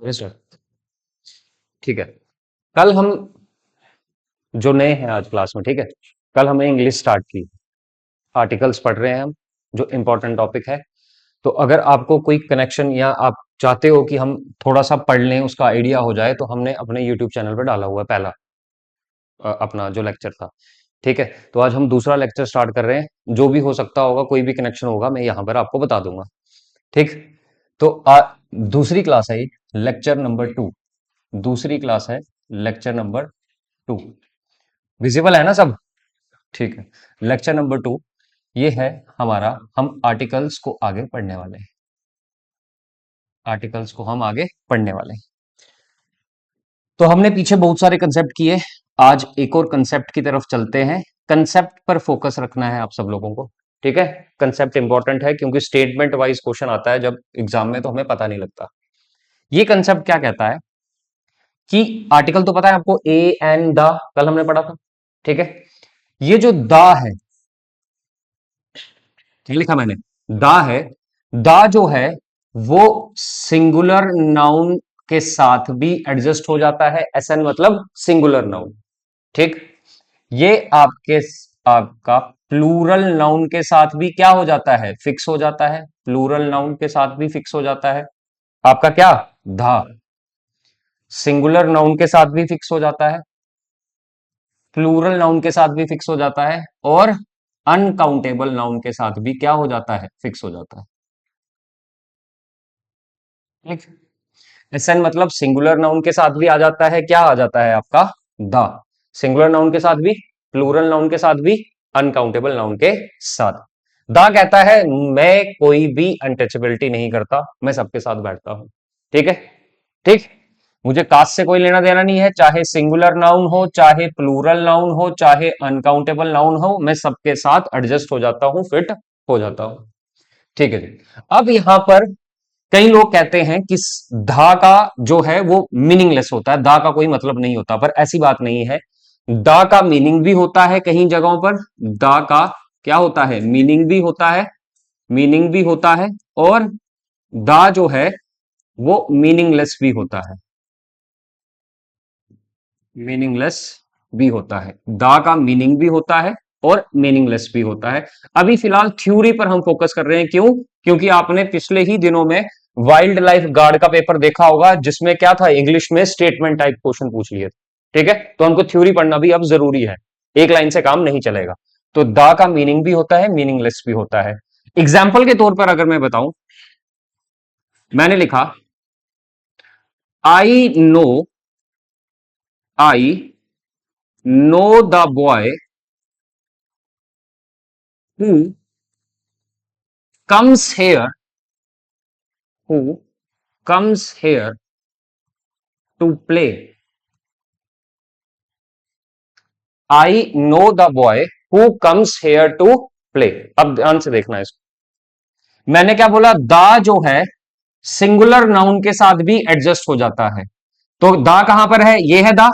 Yes, sir। ठीक है। कल हम जो नए हैं आज क्लास में, ठीक है, कल हमने इंग्लिश स्टार्ट की, आर्टिकल्स पढ़ रहे हैं हम, जो इंपॉर्टेंट टॉपिक है। तो अगर आपको कोई कनेक्शन या आप चाहते हो कि हम थोड़ा सा पढ़ लें, उसका आइडिया हो जाए, तो हमने अपने यूट्यूब चैनल पर डाला हुआ है पहला अपना जो लेक्चर था। ठीक है, तो आज हम दूसरा लेक्चर स्टार्ट कर रहे हैं। जो भी हो सकता होगा, कोई भी कनेक्शन होगा, मैं यहाँ पर आपको बता दूंगा। ठीक। तो दूसरी क्लास है, लेक्चर नंबर 2। दूसरी क्लास है, लेक्चर नंबर 2। विजिबल है ना सब? ठीक है। लेक्चर नंबर 2 ये है हमारा। हम आर्टिकल्स को आगे पढ़ने वाले हैं। आर्टिकल्स को हम आगे पढ़ने वाले हैं। तो हमने पीछे बहुत सारे कंसेप्ट किए। आज एक और कंसेप्ट की तरफ चलते हैं। कंसेप्ट पर फोकस रखना है आप सब लोगों को। ठीक है। कंसेप्ट इंपॉर्टेंट है क्योंकि स्टेटमेंट वाइज क्वेश्चन आता है जब एग्जाम में, तो हमें पता नहीं लगता। ये कंसेप्ट क्या कहता है कि आर्टिकल तो पता है आपको, ए एन द, कल हमने पढ़ा था। ठीक है। ये जो द है, ठीक लिखा मैंने, दा है। दा जो है वो सिंगुलर नाउन के साथ भी एडजस्ट हो जाता है। एसएन मतलब सिंगुलर नाउन। ठीक। ये आपका प्लूरल नाउन के साथ भी क्या हो जाता है, फिक्स हो जाता है। प्लूरल नाउन के साथ भी फिक्स हो जाता है आपका क्या, धा। सिंगुलर नाउन के साथ भी फिक्स हो जाता है, प्लूरल नाउन के साथ भी फिक्स हो जाता है, और अनकाउंटेबल नाउन के साथ भी क्या हो जाता है, फिक्स हो जाता है। ठीक। एसएन मतलब सिंगुलर नाउन के साथ भी आ जाता है, क्या आ जाता है आपका, द। सिंगुलर नाउन के साथ भी, प्लूरल नाउन के साथ भी, अनकाउंटेबल नाउन के साथ। द कहता है मैं कोई भी अनटचेबिलिटी नहीं करता, मैं सबके साथ बैठता हूं। ठीक है। ठीक। मुझे कास्ट से कोई लेना देना नहीं है, चाहे सिंगुलर नाउन हो, चाहे प्लूरल नाउन हो, चाहे अनकाउंटेबल नाउन हो, मैं सबके साथ एडजस्ट हो जाता हूं, फिट हो जाता हूं। ठीक है जी। अब यहां पर कई लोग कहते हैं कि धा का जो है वो मीनिंगलेस होता है, दा का कोई मतलब नहीं होता, पर ऐसी बात नहीं है। दा का मीनिंग भी होता है कहीं जगहों पर। दा का क्या होता है, मीनिंग भी होता है। मीनिंग भी होता है। और दा जो है वो मीनिंगलेस भी होता है। मीनिंगलेस भी होता है। दा का मीनिंग भी होता है और मीनिंगलेस भी होता है। अभी फिलहाल थ्योरी पर हम फोकस कर रहे हैं। क्यों? क्योंकि आपने पिछले ही दिनों में वाइल्ड लाइफ गार्ड का पेपर देखा होगा, जिसमें क्या था, इंग्लिश में स्टेटमेंट टाइप क्वेश्चन पूछ लिए थे। ठीक है। तो हमको थ्योरी पढ़ना भी अब जरूरी है, एक लाइन से काम नहीं चलेगा। तो दा का मीनिंग भी होता है, मीनिंगलेस भी होता है। एग्जाम्पल के तौर पर अगर मैं बताऊं, मैंने लिखा आई know, I know the boy who comes here, who comes here to play. I know the boy who comes here to play. अब ध्यान से देखना इसको। मैंने क्या बोला, दा जो है सिंगुलर नाउन के साथ भी एडजस्ट हो जाता है। तो दा कहां पर है, ये है दा,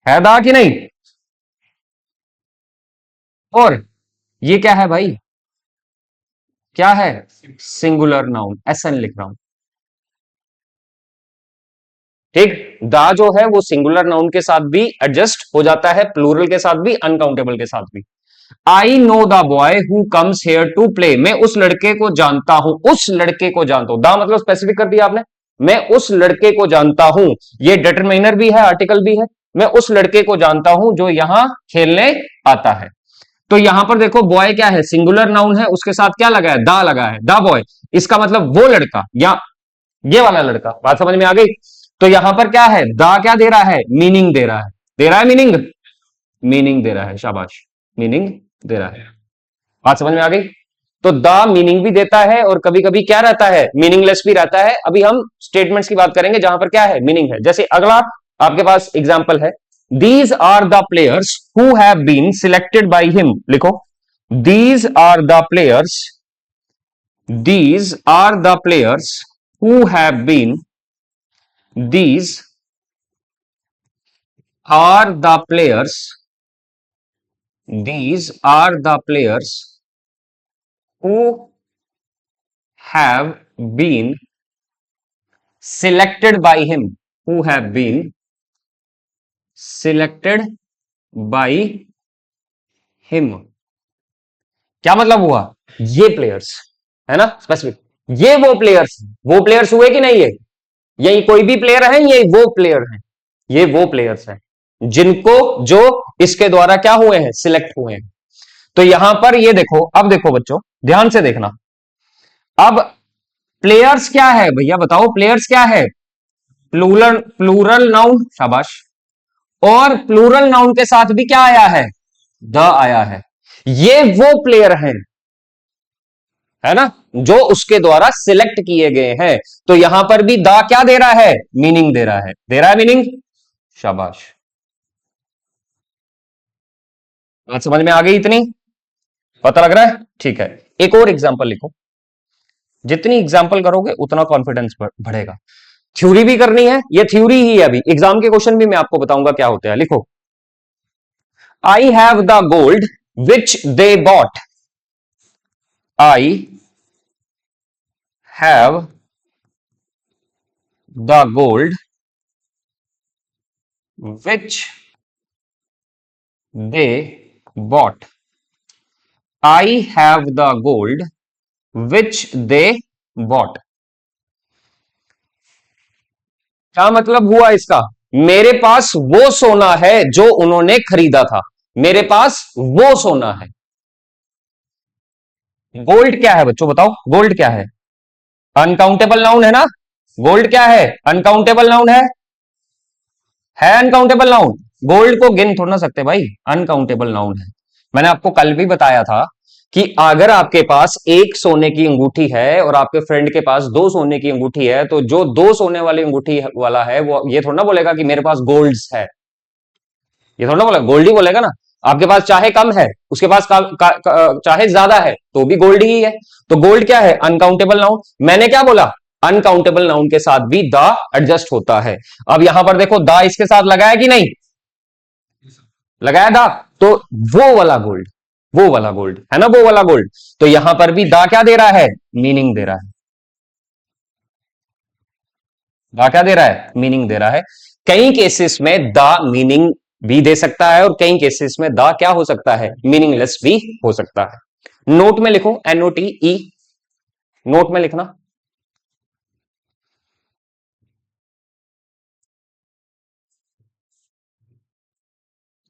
है दा कि नहीं? और ये क्या है भाई, क्या है, सिंगुलर नाउन, एसएन लिख रहा हूं। ठीक। दा जो है वो सिंगुलर नाउन के साथ भी एडजस्ट हो जाता है, प्लूरल के साथ भी, अनकाउंटेबल के साथ भी। I know the boy who comes here to play, मैं उस लड़के को जानता हूं, उस लड़के को जानता हूं। द मतलब स्पेसिफिक कर दिया आपने। मैं उस लड़के को जानता हूं, ये डिटरमिनर भी है, आर्टिकल भी है। मैं उस लड़के को जानता हूं जो यहां खेलने आता है। तो यहां पर देखो, बॉय क्या है, सिंगुलर नाउन है, उसके साथ क्या लगा है, दा लगा है, दा बॉय। इसका मतलब वो लड़का, या ये वाला लड़का। बात समझ में आ गई? तो यहां पर क्या है, दा क्या दे रहा है, मीनिंग दे रहा है। दे रहा है मीनिंग, मीनिंग दे रहा है, शाबाश, मीनिंग दे रहा है। बात समझ में आ गई? तो द मीनिंग भी देता है और कभी कभी क्या रहता है, मीनिंगलेस भी रहता है। अभी हम स्टेटमेंट्स की बात करेंगे जहां पर क्या है, मीनिंग है। जैसे अगला आपके पास एग्जाम्पल है, these are the players who have been selected by him. लिखो, these are the players, these are the players who have been, these are the players, these are the players who have been selected by him, who have been selected by him. क्या मतलब हुआ? ये players है ना, specific, ये वो players हुए कि नहीं? ये यही कोई भी प्लेयर है, ये वो प्लेयर है, ये वो प्लेयर्स हैं जिनको, जो इसके द्वारा क्या हुए हैं, सिलेक्ट हुए हैं। तो यहां पर ये देखो, अब देखो बच्चों ध्यान से देखना। अब प्लेयर्स क्या है भैया, बताओ प्लेयर्स क्या है? प्लूरल, प्लूरल नाउन, शाबाश। और प्लूरल नाउन के साथ भी क्या आया है? द आया है। ये वो प्लेयर हैं, है ना, जो उसके द्वारा सिलेक्ट किए गए हैं। तो यहां पर भी दा क्या दे रहा है? मीनिंग दे रहा है, दे रहा है मीनिंग। शाबाश, बात समझ में आ गई इतनी? पता लग रहा है? ठीक है, एक और एग्जांपल लिखो। जितनी एग्जांपल करोगे उतना कॉन्फिडेंस बढ़ेगा। थ्योरी भी करनी है, ये थ्योरी ही है, अभी एग्जाम के क्वेश्चन भी मैं आपको बताऊंगा क्या होते हैं। लिखो, I have the gold which they bought. I have the gold which they bought. I have the gold which they bought. क्या मतलब हुआ इसका? मेरे पास वो सोना है जो उन्होंने खरीदा था, मेरे पास वो सोना है। गोल्ड क्या है बच्चों, बताओ गोल्ड क्या है? अनकाउंटेबल नाउन है ना। गोल्ड क्या है? अनकाउंटेबल नाउन है अनकाउंटेबल नाउन। गोल्ड को गिन थोड़ा ना सकते भाई, अनकाउंटेबल नाउन है। मैंने आपको कल भी बताया था कि अगर आपके पास एक सोने की अंगूठी है और आपके फ्रेंड के पास दो सोने की अंगूठी है, तो जो दो सोने वाली अंगूठी वाला है वो ये थोड़ा ना बोलेगा कि मेरे पास गोल्ड्स है, ये थोड़ा ना बोलेगा, गोल्ड ही बोलेगा ना। आपके पास चाहे कम है, उसके पास चाहे ज्यादा है, तो भी गोल्ड ही है। तो गोल्ड क्या है? Uncountable noun. मैंने क्या बोला? अनकाउंटेबल नाउन के साथ भी द एडजस्ट होता है। अब यहां पर देखो, द इसके साथ लगाया कि नहीं लगाया? द, तो वो वाला गोल्ड, वो वाला गोल्ड है ना, वो वाला गोल्ड। तो यहां पर भी दा क्या दे रहा है? मीनिंग दे रहा है। दा क्या दे रहा है? मीनिंग दे रहा है। कई केसेस में दा मीनिंग भी दे सकता है और कई केसेस में दा क्या हो सकता है? मीनिंगलेस भी हो सकता है। नोट में लिखो, NOTE, नोट में लिखना।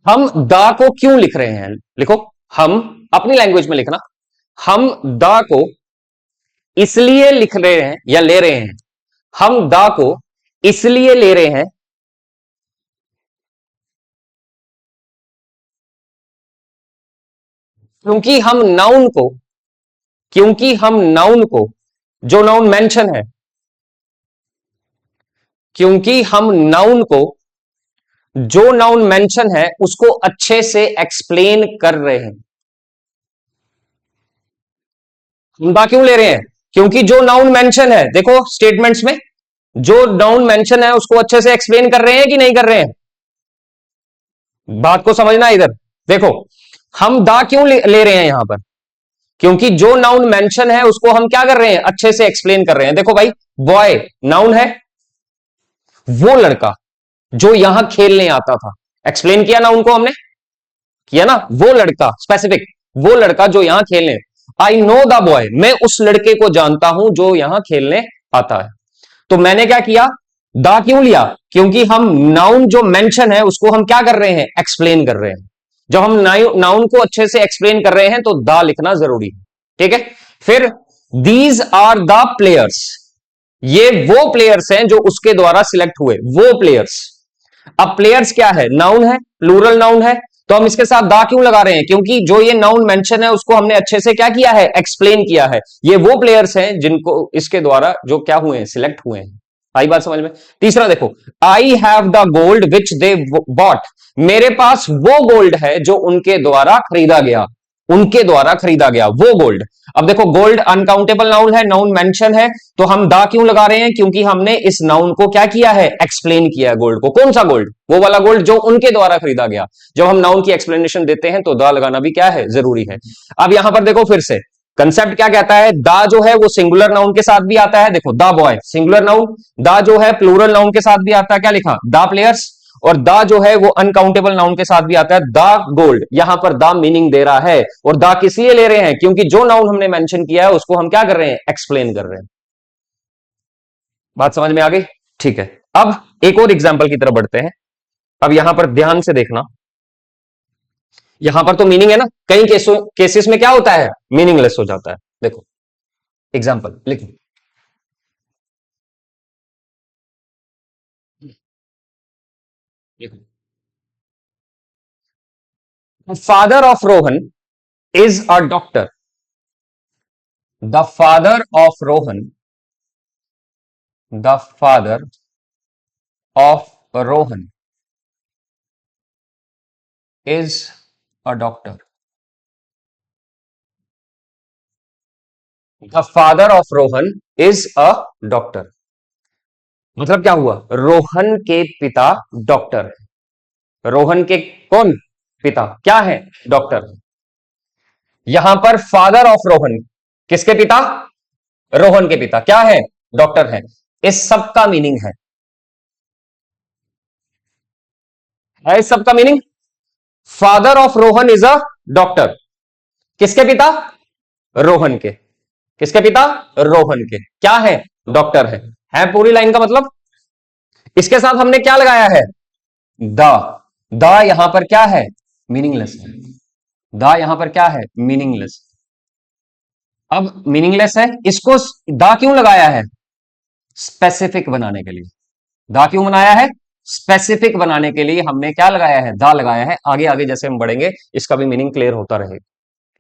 हम दा को क्यों लिख रहे हैं? लिखो, हम अपनी लैंग्वेज में लिखना। हम दा को इसलिए लिख रहे हैं या ले रहे हैं, हम दा को इसलिए ले रहे हैं क्योंकि हम नाउन को, क्योंकि हम नाउन को, जो नाउन मेंशन है, क्योंकि हम नाउन को, जो नाउन मेंशन है उसको अच्छे से एक्सप्लेन कर रहे हैं। हम दा क्यों ले रहे हैं? क्योंकि जो नाउन मेंशन है, देखो स्टेटमेंट्स में जो नाउन मेंशन है उसको अच्छे से एक्सप्लेन कर रहे हैं कि नहीं कर रहे हैं? बात को समझना इधर। देखो, हम दा क्यों ले रहे हैं यहां पर? क्योंकि जो नाउन मेंशन है उसको हम क्या कर रहे हैं? अच्छे से एक्सप्लेन कर रहे हैं। देखो भाई, बॉय नाउन है, वो लड़का जो यहां खेलने आता था, एक्सप्लेन किया ना उनको हमने, किया ना, वो लड़का स्पेसिफिक, वो लड़का जो यहां खेलने, आई नो द बॉय, मैं उस लड़के को जानता हूं जो यहां खेलने आता है। तो मैंने क्या किया? दा क्यों लिया? क्योंकि हम नाउन जो मेंशन है उसको हम क्या कर रहे हैं? एक्सप्लेन कर रहे हैं। जब हम नाउन को अच्छे से एक्सप्लेन कर रहे हैं तो दा लिखना जरूरी है। ठीक है, फिर दीज आर द प्लेयर्स, ये वो प्लेयर्स हैं जो उसके द्वारा सिलेक्ट हुए, वो प्लेयर्स। अब प्लेयर्स क्या है? नाउन है, प्लूरल नाउन है, तो हम इसके साथ दा क्यों लगा रहे हैं? क्योंकि जो ये नाउन मेंशन है उसको हमने अच्छे से क्या किया है? एक्सप्लेन किया है। ये वो प्लेयर्स हैं जिनको इसके द्वारा जो क्या हुए हैं? सिलेक्ट हुए हैं। आई बात समझ में? तीसरा देखो, I have the gold which they bought, मेरे पास वो गोल्ड है जो उनके द्वारा खरीदा गया, उनके द्वारा खरीदा गया वो गोल्ड। अब देखो, गोल्ड अनकाउंटेबल नाउन है, नाउन मेंशन है, तो हम दा क्यों लगा रहे हैं? क्योंकि हमने इस नाउन को क्या किया है? एक्सप्लेन किया है गोल्ड को। कौन सा गोल्ड? वो वाला गोल्ड जो उनके द्वारा खरीदा गया। जब हम नाउन की एक्सप्लेनेशन देते हैं तो दा लगाना भी क्या है? जरूरी है। अब यहां पर देखो फिर से, कंसेप्ट क्या कहता है, दा जो है वो सिंगुलर नाउन के साथ भी आता है, देखो दा बॉय सिंगुलर नाउन, दा जो है प्लूरल नाउन के साथ भी आता है, क्या लिखा दा प्लेयर्स, और दा जो है वो अनकाउंटेबल नाउन के साथ भी आता है, दा गोल्ड। यहां पर दा मीनिंग दे रहा है, और दा किस लिए ले रहे हैं, क्योंकि जो नाउन हमने मेंशन किया है उसको हम क्या कर रहे हैं, एक्सप्लेन कर रहे हैं। बात समझ में आ गई, ठीक है। अब एक और एग्जाम्पल की तरफ बढ़ते हैं। अब यहां पर ध्यान से देखना, यहां पर तो मीनिंग है ना, कई केसेस में क्या होता है, मीनिंगलेस हो जाता है। देखो एग्जाम्पल लिखो, father of Rohan is a doctor, the father of Rohan, the father of Rohan is a doctor, the father of Rohan is a doctor. मतलब क्या हुआ, रोहन के पिता डॉक्टर है, रोहन के कौन पिता क्या है, डॉक्टर। यहां पर फादर ऑफ रोहन किसके पिता, रोहन के पिता क्या है, डॉक्टर है। इस सब का मीनिंग है इस सब का meaning, father of Rohan is a doctor, किसके पिता, रोहन के, किसके पिता, रोहन के, क्या है, डॉक्टर है पूरी लाइन का मतलब। इसके साथ हमने क्या लगाया है, द, द यहां पर क्या है, मीनिंगलेस है, द यहां पर क्या है, मीनिंगलेस। अब मीनिंगलेस है, इसको द क्यों लगाया है, स्पेसिफिक बनाने के लिए, दा क्यों बनाया है, स्पेसिफिक बनाने के लिए हमने क्या लगाया है, दा लगाया है। आगे आगे जैसे हम बढ़ेंगे इसका भी मीनिंग क्लियर होता रहेगा,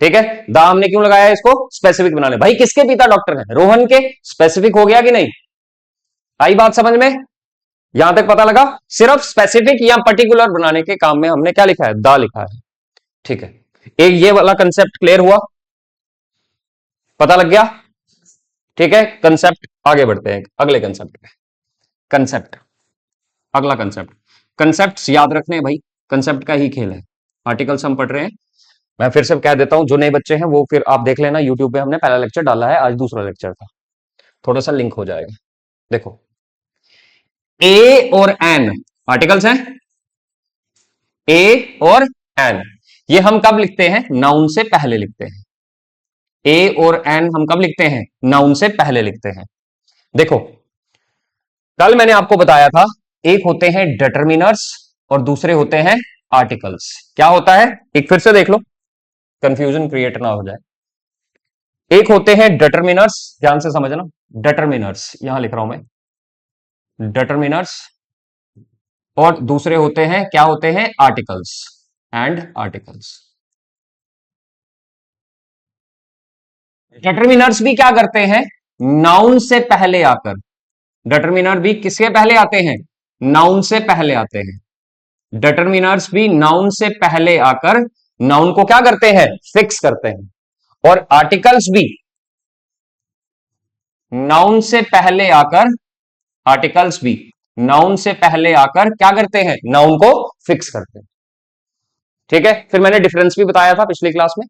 ठीक है। दा हमने क्यों लगाया है, इसको स्पेसिफिक बनाने, भाई किसके पिता डॉक्टर है, रोहन के, स्पेसिफिक हो गया कि नहीं, आई बात समझ में, यहां तक पता लगा। सिर्फ स्पेसिफिक या पर्टिकुलर बनाने के काम में हमने क्या लिखा है, दा लिखा है, ठीक है। एक ये वाला कंसेप्ट क्लियर हुआ, पता लग गया, ठीक है। कंसेप्ट आगे बढ़ते हैं अगले कंसेप्ट पे, कंसेप्ट अगला कंसेप्ट, कंसेप्ट याद रखने हैं भाई, कंसेप्ट का ही खेल है। आर्टिकल्स हम पढ़ रहे हैं, मैं फिर से कह देता हूं, जो नए बच्चे हैं वो फिर आप देख लेना, यूट्यूब पे हमने पहला लेक्चर डाला है, आज दूसरा लेक्चर था, थोड़ा सा लिंक हो जाएगा। देखो ए और एन आर्टिकल्स हैं, ए और एन, ये हम कब लिखते हैं, नाउन से पहले लिखते हैं। ए और एन हम कब लिखते हैं, नाउन से पहले लिखते हैं। देखो कल मैंने आपको बताया था, एक होते हैं डिटरमिनर्स और दूसरे होते हैं आर्टिकल्स। क्या होता है, एक फिर से देख लो, कंफ्यूजन क्रिएट ना हो जाए। एक होते हैं डिटरमिनर्स, ध्यान से समझना, डिटरमिनर्स यहां लिख रहा हूं मैं, डिटरमिनर्स, और दूसरे होते हैं, क्या होते हैं, आर्टिकल्स एंड आर्टिकल्स। डिटरमिनर्स भी क्या करते हैं, नाउन से पहले आकर, डिटरमिनर भी किसके पहले आते हैं, नाउन से पहले आते हैं। डिटरमिनर्स भी नाउन से पहले आकर नाउन को क्या करते हैं, फिक्स करते हैं। और आर्टिकल्स भी नाउन से पहले आकर, आर्टिकल्स भी नाउन से पहले आकर क्या करते हैं, नाउन को फिक्स करते हैं, ठीक है। फिर मैंने डिफरेंस भी बताया था पिछली क्लास में,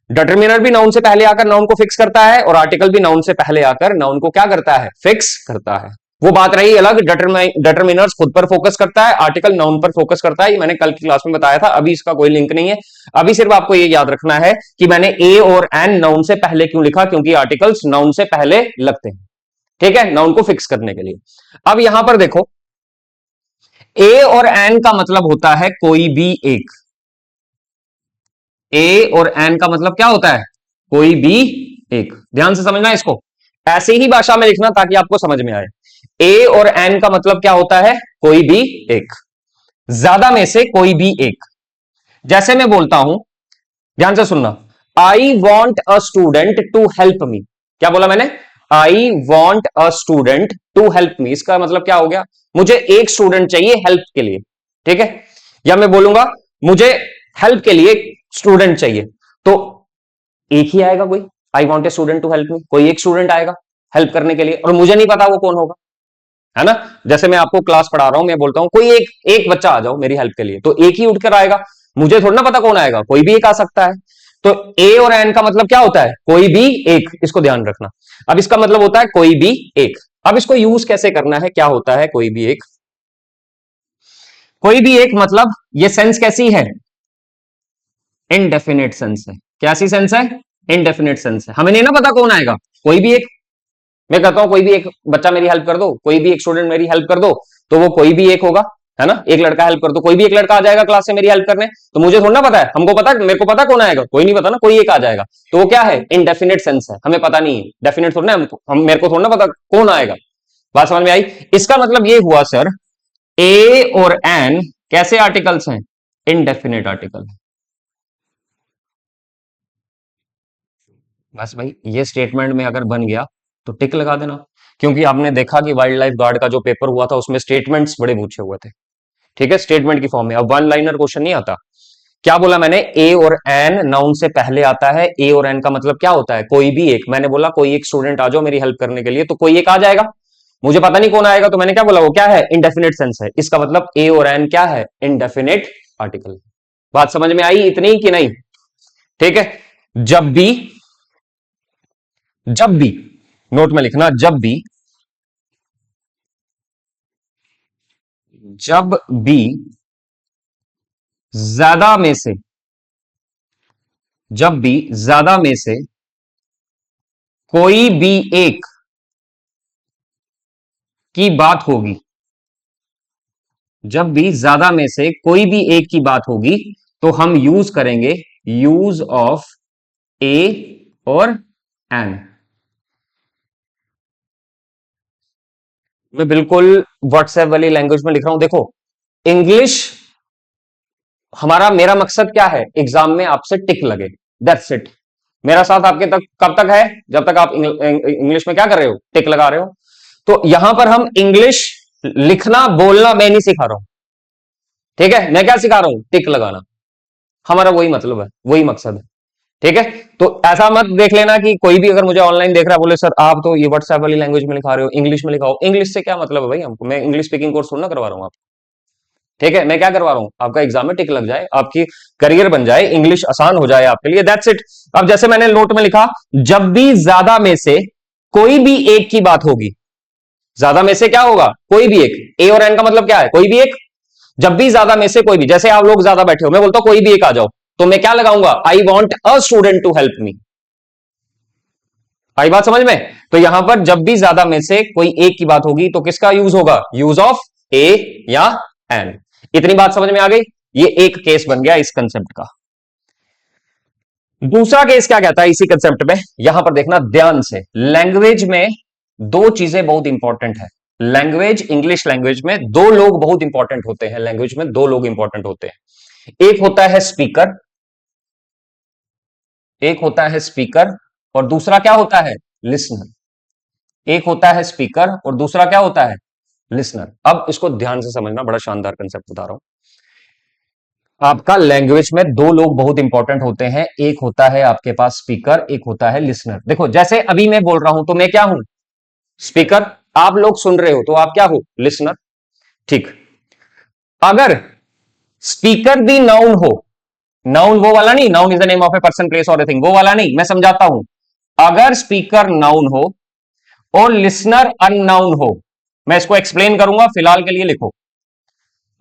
डिटरमिनर भी नाउन से पहले आकर नाउन को फिक्स करता है, और आर्टिकल भी नाउन से पहले आकर नाउन को क्या करता है, फिक्स करता है। वो बात रही अलग, डिटरमिनर्स खुद पर फोकस करता है, आर्टिकल नाउन पर फोकस करता है, ये मैंने कल की क्लास में बताया था, अभी इसका कोई लिंक नहीं है। अभी सिर्फ आपको ये याद रखना है कि मैंने ए और एन नाउन से पहले क्यों लिखा, क्योंकि आर्टिकल्स नाउन से पहले लगते हैं, ठीक है, नाउन को फिक्स करने के लिए। अब यहां पर देखो, ए और एन का मतलब होता है कोई भी एक, ए और एन का मतलब क्या होता है, कोई भी एक, ध्यान से समझना इसको, ऐसे ही भाषा में लिखना ताकि आपको समझ में आए। ए और एन का मतलब क्या होता है, कोई भी एक, ज्यादा में से कोई भी एक। जैसे मैं बोलता हूं, ध्यान से सुनना, I want a student to help me, क्या बोला मैंने, I want a student to help me, इसका मतलब क्या हो गया, मुझे एक स्टूडेंट चाहिए हेल्प के लिए, ठीक है। या मैं बोलूंगा मुझे हेल्प के लिए स्टूडेंट चाहिए, तो एक ही आएगा कोई, I want a student to help me, कोई एक स्टूडेंट आएगा हेल्प करने के लिए, और मुझे नहीं पता वो कौन होगा, है ना। जैसे मैं आपको क्लास पढ़ा रहा हूं, मैं बोलता हूं कोई एक बच्चा आ जाओ मेरी हेल्प के लिए, तो एक ही उठकर आएगा, मुझे थोड़ा ना पता कौन आएगा, कोई भी एक आ सकता है, तो ए और एन का मतलब क्या होता है? कोई भी एक, इसको ध्यान रखना। अब इसका मतलब होता है कोई भी एक। अब इसको यूज कैसे करना है, क्या होता है कोई भी एक? कोई भी एक मतलब ये सेंस कैसी है? इनडेफिनेट सेंस है। कैसी सेंस है? इनडेफिनेट सेंस है। हमें नहीं ना पता कौन आएगा, कोई भी एक। मैं कहता हूं कोई भी एक बच्चा मेरी हेल्प कर दो, कोई भी एक स्टूडेंट मेरी हेल्प कर दो, तो वो कोई भी एक होगा, है ना? एक लड़का हेल्प कर दो, कोई भी एक लड़का आ जाएगा क्लास से मेरी हेल्प करने, तो मुझे थोड़ा ना पता है, हमको पता है, मेरे को पता कौन आएगा? कोई नहीं पता ना, कोई एक आ जाएगा। तो वो क्या है? इनडेफिनेट सेंस है, हमें पता नहीं है। डेफिनेट थोड़ा ना, हम मेरे को थोड़ा ना पता कौन आएगा। बात समझ में आई? इसका मतलब ये हुआ सर, ए और एन कैसे आर्टिकल्स हैं? Indefinite article. बस भाई ये स्टेटमेंट में अगर बन गया तो टिक लगा देना, क्योंकि आपने देखा कि वाइल्ड लाइफ गार्ड का जो पेपर हुआ था उसमें स्टेटमेंट्स बड़े पूछे हुए थे। ठीक है, स्टेटमेंट की फॉर्म में। अब वन लाइनर क्वेश्चन नहीं आता। क्या बोला मैंने? ए और एन नाउन से पहले आता है। ए और एन का मतलब क्या होता है? कोई भी एक। मैंने बोला कोई एक स्टूडेंट आ जाओ मेरी हेल्प करने के लिए, तो कोई एक आ जाएगा। मुझे पता नहीं कौन आएगा, तो मैंने क्या बोला? वो क्या है? इनडेफिनेट सेंस है। इसका मतलब ए और एन क्या है? Indefinite article. बात समझ में आई इतनी कि नहीं? ठीक है। जब भी, जब भी, नोट में लिखना, जब भी ज्यादा में से, जब भी ज्यादा में से कोई भी एक की बात होगी, जब भी ज्यादा में से कोई भी एक की बात होगी, तो हम यूज करेंगे यूज ऑफ ए और एन। मैं बिल्कुल व्हाट्सएप वाली लैंग्वेज में लिख रहा हूं। देखो, इंग्लिश हमारा, मेरा मकसद क्या है? एग्जाम में आपसे टिक लगे, दैट्स इट। मेरा साथ आपके तक कब तक है? जब तक आप इंग्लिश में क्या कर रहे हो? टिक लगा रहे हो। तो यहां पर हम इंग्लिश लिखना बोलना मैं नहीं सिखा रहा हूं। ठीक है, मैं क्या सिखा रहा हूं? टिक लगाना। हमारा वही मतलब है, वही मकसद है। ठीक है, तो ऐसा मत देख लेना कि कोई भी अगर मुझे ऑनलाइन देख रहा है बोले सर आप तो ये व्हाट्सएप वाली लैंग्वेज में लिखा रहे हो, इंग्लिश में लिखाओ। इंग्लिश से क्या मतलब है भाई हमको? मैं इंग्लिश स्पीकिंग कोर्स थोड़ा ना करवा रहा हूं आपको। ठीक है, मैं क्या करवा रहा हूं? आपका एग्जाम में टिक लग जाए, आपकी करियर बन जाए, इंग्लिश आसान हो जाए आपके लिए, दैट्स इट। अब जैसे मैंने नोट में लिखा, जब भी ज्यादा में से कोई भी एक की बात होगी, ज्यादा में से क्या होगा? कोई भी एक। ए और एन का मतलब क्या है? कोई भी एक। जब भी ज्यादा में से कोई भी, जैसे आप लोग ज्यादा बैठे हो, मैं बोलता हूं कोई भी एक आ जाओ, तो मैं क्या लगाऊंगा? I want a student to help me. आई बात समझ में? तो यहां पर जब भी ज्यादा में से कोई एक की बात होगी, तो किसका यूज होगा? यूज ऑफ ए या एन। इतनी बात समझ में आ गई? ये एक केस बन गया इस कंसेप्ट का। दूसरा केस क्या कहता है इसी कंसेप्ट में? यहां पर देखना ध्यान से। लैंग्वेज में दो चीजें बहुत इंपॉर्टेंट है। लैंग्वेज, इंग्लिश लैंग्वेज में दो लोग बहुत इंपॉर्टेंट होते हैं। लैंग्वेज में दो लोग इंपॉर्टेंट होते हैं। एक होता है स्पीकर, एक होता है स्पीकर, और दूसरा क्या होता है? लिसनर। एक होता है स्पीकर और दूसरा क्या होता है? लिसनर। अब इसको ध्यान से समझना, बड़ा शानदार कंसेप्ट बता रहा हूं। आपका लैंग्वेज में दो लोग बहुत इंपॉर्टेंट होते हैं। एक होता है आपके पास स्पीकर, एक होता है लिसनर। देखो, जैसे अभी मैं बोल रहा हूं तो मैं क्या हूं? स्पीकर। आप लोग सुन रहे हो तो आप क्या हो? लिसनर। ठीक। अगर स्पीकर भी नाउन हो, नाउन वो वाला नहीं, noun is the name of a person, place और ए थिंग, वो वाला नहीं, मैं समझाता हूं। अगर स्पीकर नाउन हो और लिसनर अननाउन हो, मैं इसको एक्सप्लेन करूंगा, फिलहाल के लिए लिखो।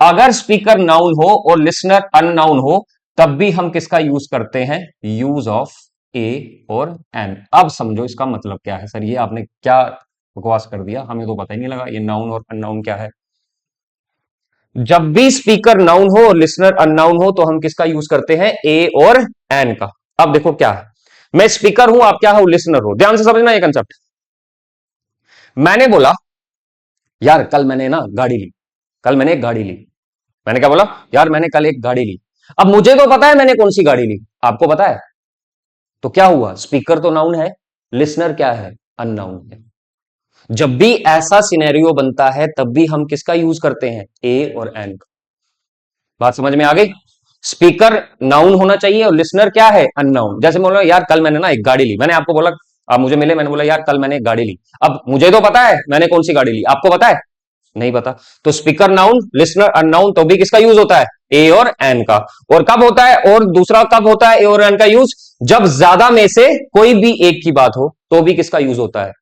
अगर स्पीकर नाउन हो और लिसनर अननाउन हो, तब भी हम किसका यूज करते हैं? यूज ऑफ ए और एन। अब समझो इसका मतलब क्या है। सर ये आपने क्या बकवास कर दिया, हमें तो पता ही नहीं लगा ये नाउन और अननाउन क्या है। जब भी स्पीकर नाउन हो और लिसनर अननाउन हो, तो हम किसका यूज करते हैं? ए और एन का। अब देखो क्या है, मैं स्पीकर हूं, आप क्या हो? लिसनर हो। ध्यान से समझना ये कंसेप्ट। मैंने बोला यार कल मैंने ना गाड़ी ली, कल मैंने एक गाड़ी ली। मैंने क्या बोला? यार मैंने कल एक गाड़ी ली। अब मुझे तो पता है मैंने कौन सी गाड़ी ली, आपको पता है? तो क्या हुआ? स्पीकर तो नाउन है, लिसनर क्या है? अननाउन है। जब भी ऐसा सिनेरियो बनता है तब भी हम किसका यूज करते हैं? ए और एन का। बात समझ में आ गई? स्पीकर नाउन होना चाहिए और लिसनर क्या है? अननाउन। जैसे बोला यार कल मैंने ना एक गाड़ी ली, मैंने आपको बोला, आप मुझे मिले, मैंने बोला यार कल मैंने एक गाड़ी ली। अब मुझे तो पता है मैंने कौन सी गाड़ी ली, आपको पता है? नहीं पता। तो स्पीकर नाउन, लिसनर अननाउन, तो भी किसका यूज होता है? ए और एन का। और कब होता है, और दूसरा कब होता है ए और एन का यूज? जब ज्यादा में से कोई भी एक की बात हो तो भी किसका यूज होता है?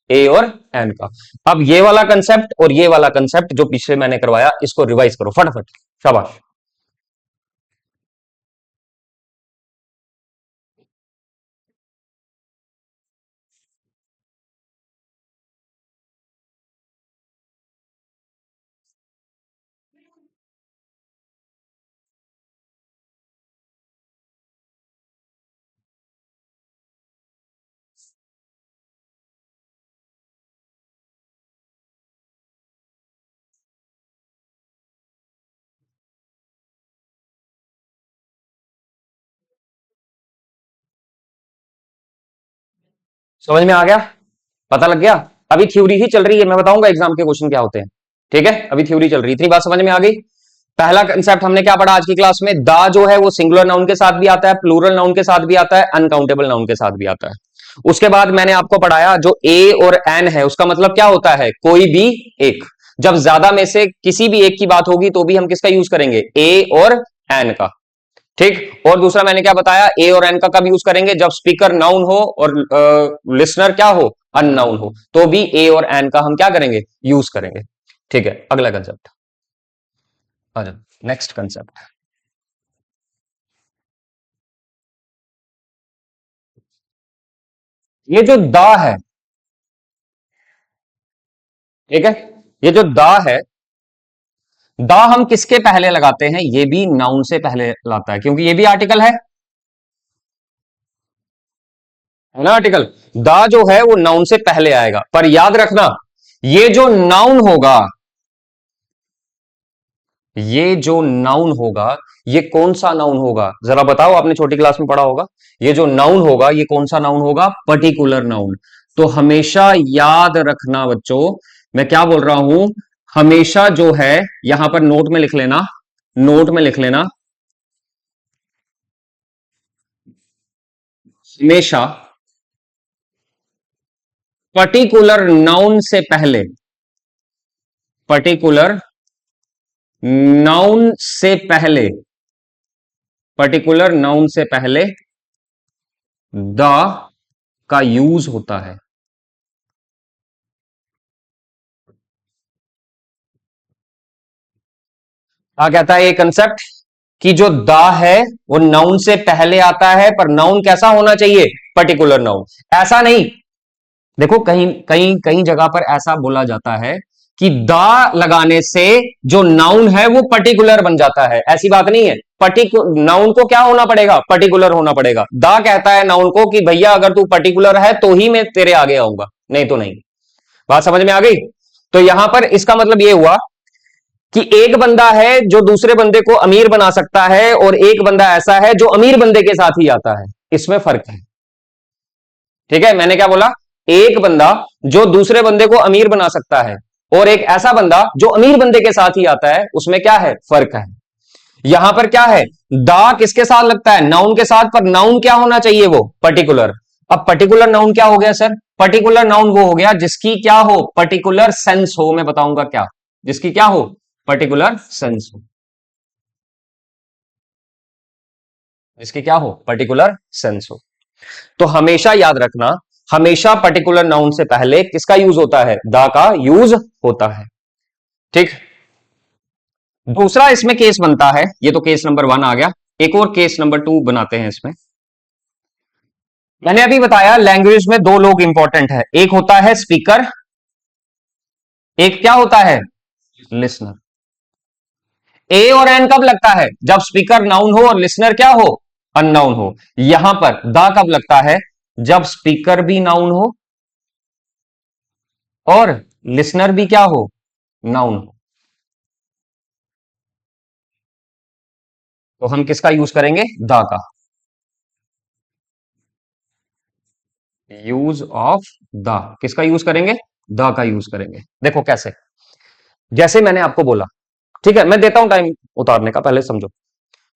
ए और एन का। अब ये वाला कंसेप्ट और ये वाला कंसेप्ट जो पीछे मैंने करवाया, इसको रिवाइज करो फटाफट। शाबाश। समझ में आ गया? पता लग गया? अभी थ्योरी ही चल रही है, मैं बताऊंगा एग्जाम के क्वेश्चन क्या होते हैं। ठीक है, अभी थ्योरी चल रही है, इतनी बात समझ में आ गई। पहला कंसेप्ट हमने क्या पढ़ा आज की क्लास में? दा जो है वो सिंगुलर नाउन के साथ भी आता है, प्लूरल नाउन के साथ भी आता है, अनकाउंटेबल नाउन के साथ भी आता है। उसके बाद मैंने आपको पढ़ाया जो ए और एन है उसका मतलब क्या होता है? कोई भी एक। जब ज्यादा में से किसी भी एक की बात होगी तो भी हम किसका यूज करेंगे? ए और एन का। ठीक। और दूसरा मैंने क्या बताया? ए और एन का कब यूज करेंगे? जब स्पीकर नाउन हो और लिसनर क्या हो? अननाउन हो, तो भी ए और एन का हम क्या करेंगे? यूज करेंगे। ठीक है, अगला कंसेप्ट आ जाओ, नेक्स्ट कंसेप्ट। ये जो दा है, ठीक है, ये जो दा है, दा हम किसके पहले लगाते हैं? ये भी नाउन से पहले लाता है, क्योंकि ये भी आर्टिकल है ना, आर्टिकल। दा जो है वो नाउन से पहले आएगा, पर याद रखना ये जो नाउन होगा, ये जो नाउन होगा, ये कौन सा नाउन होगा? जरा बताओ, आपने छोटी क्लास में पढ़ा होगा। ये जो नाउन होगा ये कौन सा नाउन होगा? Particular noun. तो हमेशा याद रखना बच्चों, मैं क्या बोल रहा हूं, हमेशा जो है, यहां पर नोट में लिख लेना, नोट में लिख लेना, हमेशा पर्टिकुलर नाउन से पहले, पर्टिकुलर नाउन से पहले, पर्टिकुलर नाउन से पहले द का यूज होता है। क्या कहता है ये कंसेप्ट? कि जो द है वो नाउन से पहले आता है, पर नाउन कैसा होना चाहिए? Particular noun. ऐसा नहीं, देखो कहीं कहीं कहीं जगह पर ऐसा बोला जाता है कि द लगाने से जो नाउन है वो पर्टिकुलर बन जाता है। ऐसी बात नहीं है। नाउन को क्या होना पड़ेगा? पर्टिकुलर होना पड़ेगा। द कहता है नाउन को कि भैया अगर तू पर्टिकुलर है तो ही मैं तेरे आगे आऊंगा, नहीं तो नहीं। बात समझ में आ गई? तो यहां पर इसका मतलब यह हुआ कि एक बंदा है जो दूसरे बंदे को अमीर बना सकता है, और एक बंदा ऐसा है जो अमीर बंदे के साथ ही आता है। इसमें फर्क है। ठीक है, मैंने क्या बोला? एक बंदा जो दूसरे बंदे को अमीर बना सकता है, और एक ऐसा बंदा जो अमीर बंदे के साथ ही आता है, उसमें क्या है? फर्क है। यहां पर क्या है? दा किसके साथ लगता है? नाउन के साथ। पर नाउन क्या होना चाहिए? वो पर्टिकुलर। अब पर्टिकुलर नाउन क्या हो गया सर? पर्टिकुलर नाउन वो हो गया जिसकी क्या हो? पर्टिकुलर सेंस हो। मैं बताऊंगा क्या, जिसकी क्या हो? पर्टिकुलर सेंस हो। जिसकी क्या हो? पर्टिकुलर सेंस हो। तो हमेशा याद रखना, हमेशा पर्टिकुलर नाउन से पहले किसका यूज होता है? द का यूज होता है। ठीक। दूसरा इसमें केस बनता है, ये तो केस नंबर 1 आ गया। एक और केस नंबर 2 बनाते हैं इसमें। मैंने अभी बताया लैंग्वेज में दो लोग इंपॉर्टेंट है, एक होता है स्पीकर, एक क्या होता है? लिसनर। ए और एन कब लगता है? जब स्पीकर नाउन हो और लिसनर क्या हो? अननाउन हो। यहां पर द कब लगता है? जब स्पीकर भी नाउन हो और लिसनर भी क्या हो? नाउन हो। तो हम किसका यूज करेंगे? द का। यूज ऑफ द, किसका यूज करेंगे? द का यूज करेंगे। देखो कैसे, जैसे मैंने आपको बोला, ठीक है, मैं देता हूं टाइम उतारने का, पहले समझो।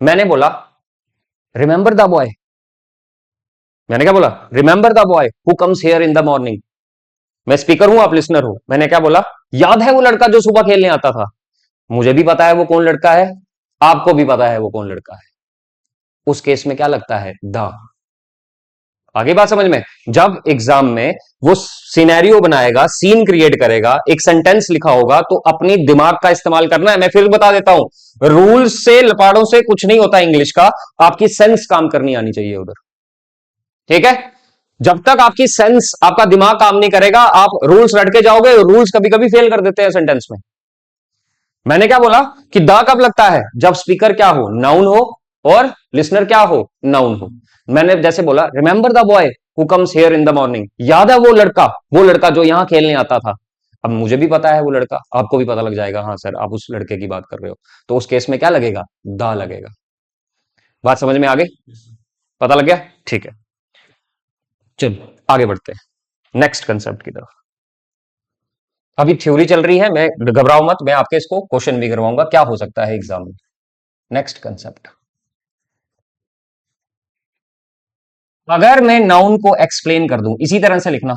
मैंने बोला रिमेंबर द बॉय, मैंने क्या बोला? Remember the boy who comes here in the morning. मैं स्पीकर हूं, आप लिसनर हो। मैंने क्या बोला? याद है वो लड़का जो सुबह खेलने आता था? मुझे भी पता है वो कौन लड़का है, आपको भी पता है वो कौन लड़का है। उस केस में क्या लगता है? द। आगे बात समझ में? जब एग्जाम में वो सिनेरियो बनाएगा, सीन क्रिएट करेगा, एक सेंटेंस लिखा होगा, तो अपनी दिमाग का इस्तेमाल करना है। मैं फिर बता देता हूं, रूल्स से लपाड़ों से कुछ नहीं होता इंग्लिश का, आपकी सेंस काम करनी आनी चाहिए उधर। ठीक है? जब तक आपकी सेंस, आपका दिमाग काम नहीं करेगा, आप रूल्स रट के जाओगे। रूल्स कभी कभी फेल कर देते हैं सेंटेंस में। मैंने क्या बोला कि द कब लगता है? जब स्पीकर क्या हो? नाउन हो, और लिसनर क्या हो? नाउन हो। मैंने जैसे बोला, remember the boy who comes here in the morning, याद है वो लड़का जो यहां खेलने आता था। अब मुझे भी पता है वो लड़का, आपको भी पता लग जाएगा, हाँ सर आप उस लड़के की बात कर रहे हो, तो उस केस में क्या लगेगा? द लगेगा। बात समझ में आ गई? पता लग गया? ठीक है, चलो आगे बढ़ते हैं नेक्स्ट कंसेप्ट की तरफ। अभी थ्योरी चल रही है, मैं घबराओ मत, मैं आपके इसको क्वेश्चन भी करवाऊंगा क्या हो सकता है एग्जाम में। नेक्स्ट कंसेप्ट, अगर मैं नाउन को एक्सप्लेन कर दूं, इसी तरह से लिखना,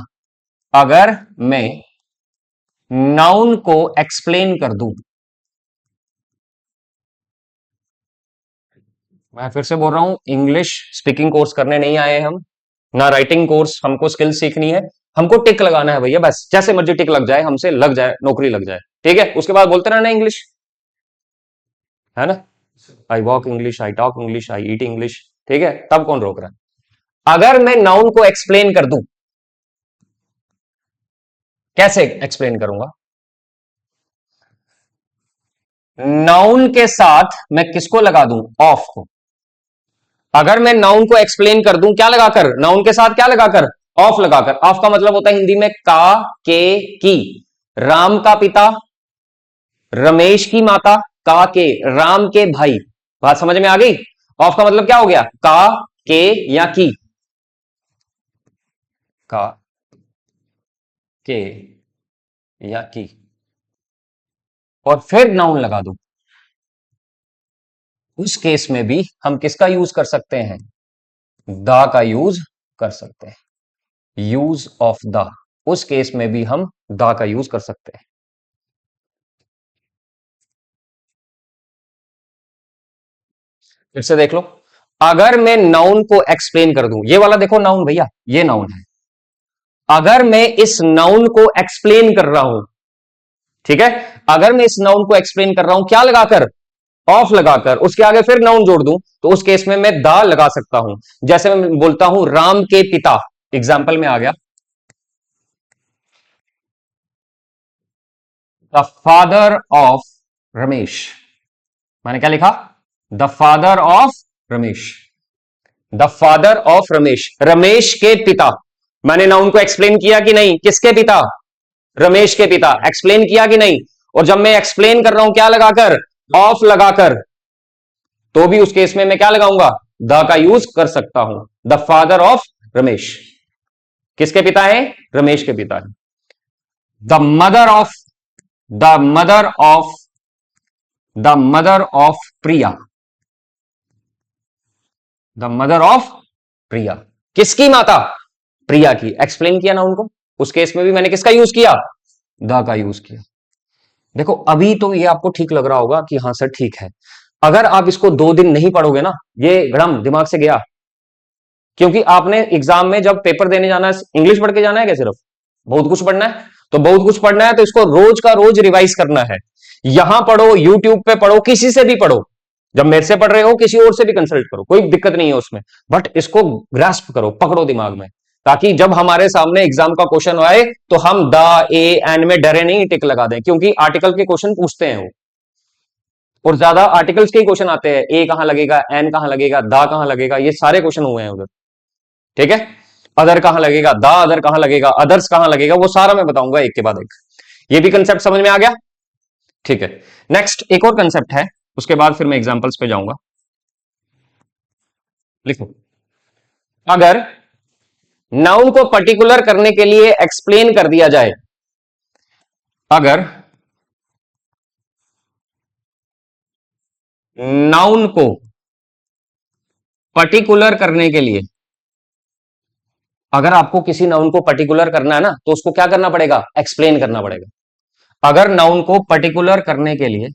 अगर मैं नाउन को एक्सप्लेन कर दूं, मैं फिर से बोल रहा हूं, इंग्लिश स्पीकिंग कोर्स करने नहीं आए हम, ना राइटिंग कोर्स, हमको स्किल सीखनी है, हमको टिक लगाना है भैया, बस जैसे मर्जी टिक लग जाए, हमसे लग जाए, नौकरी लग जाए, ठीक है? उसके बाद बोलते रहना इंग्लिश, है ना? I walk English, I talk English, I eat English, ठीक है? तब कौन रोक रहा है? अगर मैं नाउन को एक्सप्लेन कर दूं, कैसे एक्सप्लेन करूंगा? नाउन के साथ मैं किसको लगा दूं? ऑफ को। अगर मैं नाउन को एक्सप्लेन कर दूं, क्या लगाकर? नाउन के साथ क्या लगाकर? ऑफ लगाकर। ऑफ का मतलब होता है हिंदी में का, के, की। राम का पिता, रमेश की माता, का के, राम के भाई। बात समझ में आ गई? ऑफ का मतलब क्या हो गया? का, के या की, का, के या की, और फिर नाउन लगा दूं। उस केस में भी हम किसका यूज कर सकते हैं? द का यूज कर सकते हैं। यूज ऑफ द, उस केस में भी हम द का यूज कर सकते हैं। फिर से देख लो, अगर मैं नाउन को एक्सप्लेन कर दूं, ये वाला देखो नाउन भैया, ये नाउन है। अगर मैं इस नाउन को एक्सप्लेन कर रहा हूं, ठीक है, अगर मैं इस नाउन को एक्सप्लेन कर रहा हूं, क्या लगाकर? ऑफ लगाकर, उसके आगे फिर नाउन जोड़ दूं, तो उस केस में मैं द लगा सकता हूं। जैसे मैं बोलता हूं राम के पिता, एग्जाम्पल में आ गया, द फादर ऑफ रमेश। मैंने क्या लिखा? The father of Ramesh. The father of Ramesh, Ramesh के पिता। मैंने नाउन को एक्सप्लेन किया कि नहीं? किसके पिता? रमेश के पिता। एक्सप्लेन किया कि नहीं? और जब मैं एक्सप्लेन कर रहा हूं, क्या लगाकर? ऑफ लगाकर, तो भी उस केस में मैं क्या लगाऊंगा? द का यूज कर सकता हूं। द फादर ऑफ रमेश, किसके पिता है? रमेश के पिता है। The mother of, the mother of, the mother of Priya, the mother of Priya, किसकी माता? प्रिया की। एक्सप्लेन किया ना उनको, उस केस में भी मैंने किसका यूज किया? द का यूज किया। देखो अभी तो ये आपको ठीक लग रहा होगा कि हाँ सर ठीक है, अगर आप इसको 2 दिन नहीं पढ़ोगे ना, ये गड़म दिमाग से गया, क्योंकि आपने एग्जाम में जब पेपर देने जाना है, इंग्लिश पढ़ के जाना है क्या? सिर्फ बहुत कुछ पढ़ना है, तो बहुत कुछ पढ़ना है तो इसको रोज का रोज रिवाइज करना है। यहां पढ़ो, यूट्यूब पे पढ़ो, किसी से भी पढ़ो, जब मेरे से पढ़ रहे हो किसी और से भी कंसल्ट करो, कोई दिक्कत नहीं है उसमें, बट इसको ग्रास्प करो, पकड़ो दिमाग में, ताकि जब हमारे सामने एग्जाम का क्वेश्चन आए तो हम द, ए, एंड में डरे नहीं, टिक लगा दें, क्योंकि आर्टिकल के क्वेश्चन पूछते हैं वो, और ज्यादा आर्टिकल्स के ही क्वेश्चन आते हैं। ए कहां लगेगा, एन कहां लगेगा, द कहां लगेगा, ये सारे क्वेश्चन हुए हैं उधर, ठीक है? अदर कहां लगेगा, द अदर कहां लगेगा, अदर्स कहां लगेगा, वो सारा मैं बताऊंगा एक के बाद एक। ये भी कंसेप्ट समझ में आ गया? ठीक है, नेक्स्ट एक और कंसेप्ट है, उसके बाद फिर मैं एग्जांपल्स पे जाऊंगा। लिखो, अगर नाउन को पर्टिकुलर करने के लिए एक्सप्लेन कर दिया जाए, अगर नाउन को पर्टिकुलर करने के लिए, अगर आपको किसी नाउन को पर्टिकुलर करना है ना, तो उसको क्या करना पड़ेगा? एक्सप्लेन करना पड़ेगा। अगर नाउन को पर्टिकुलर करने के लिए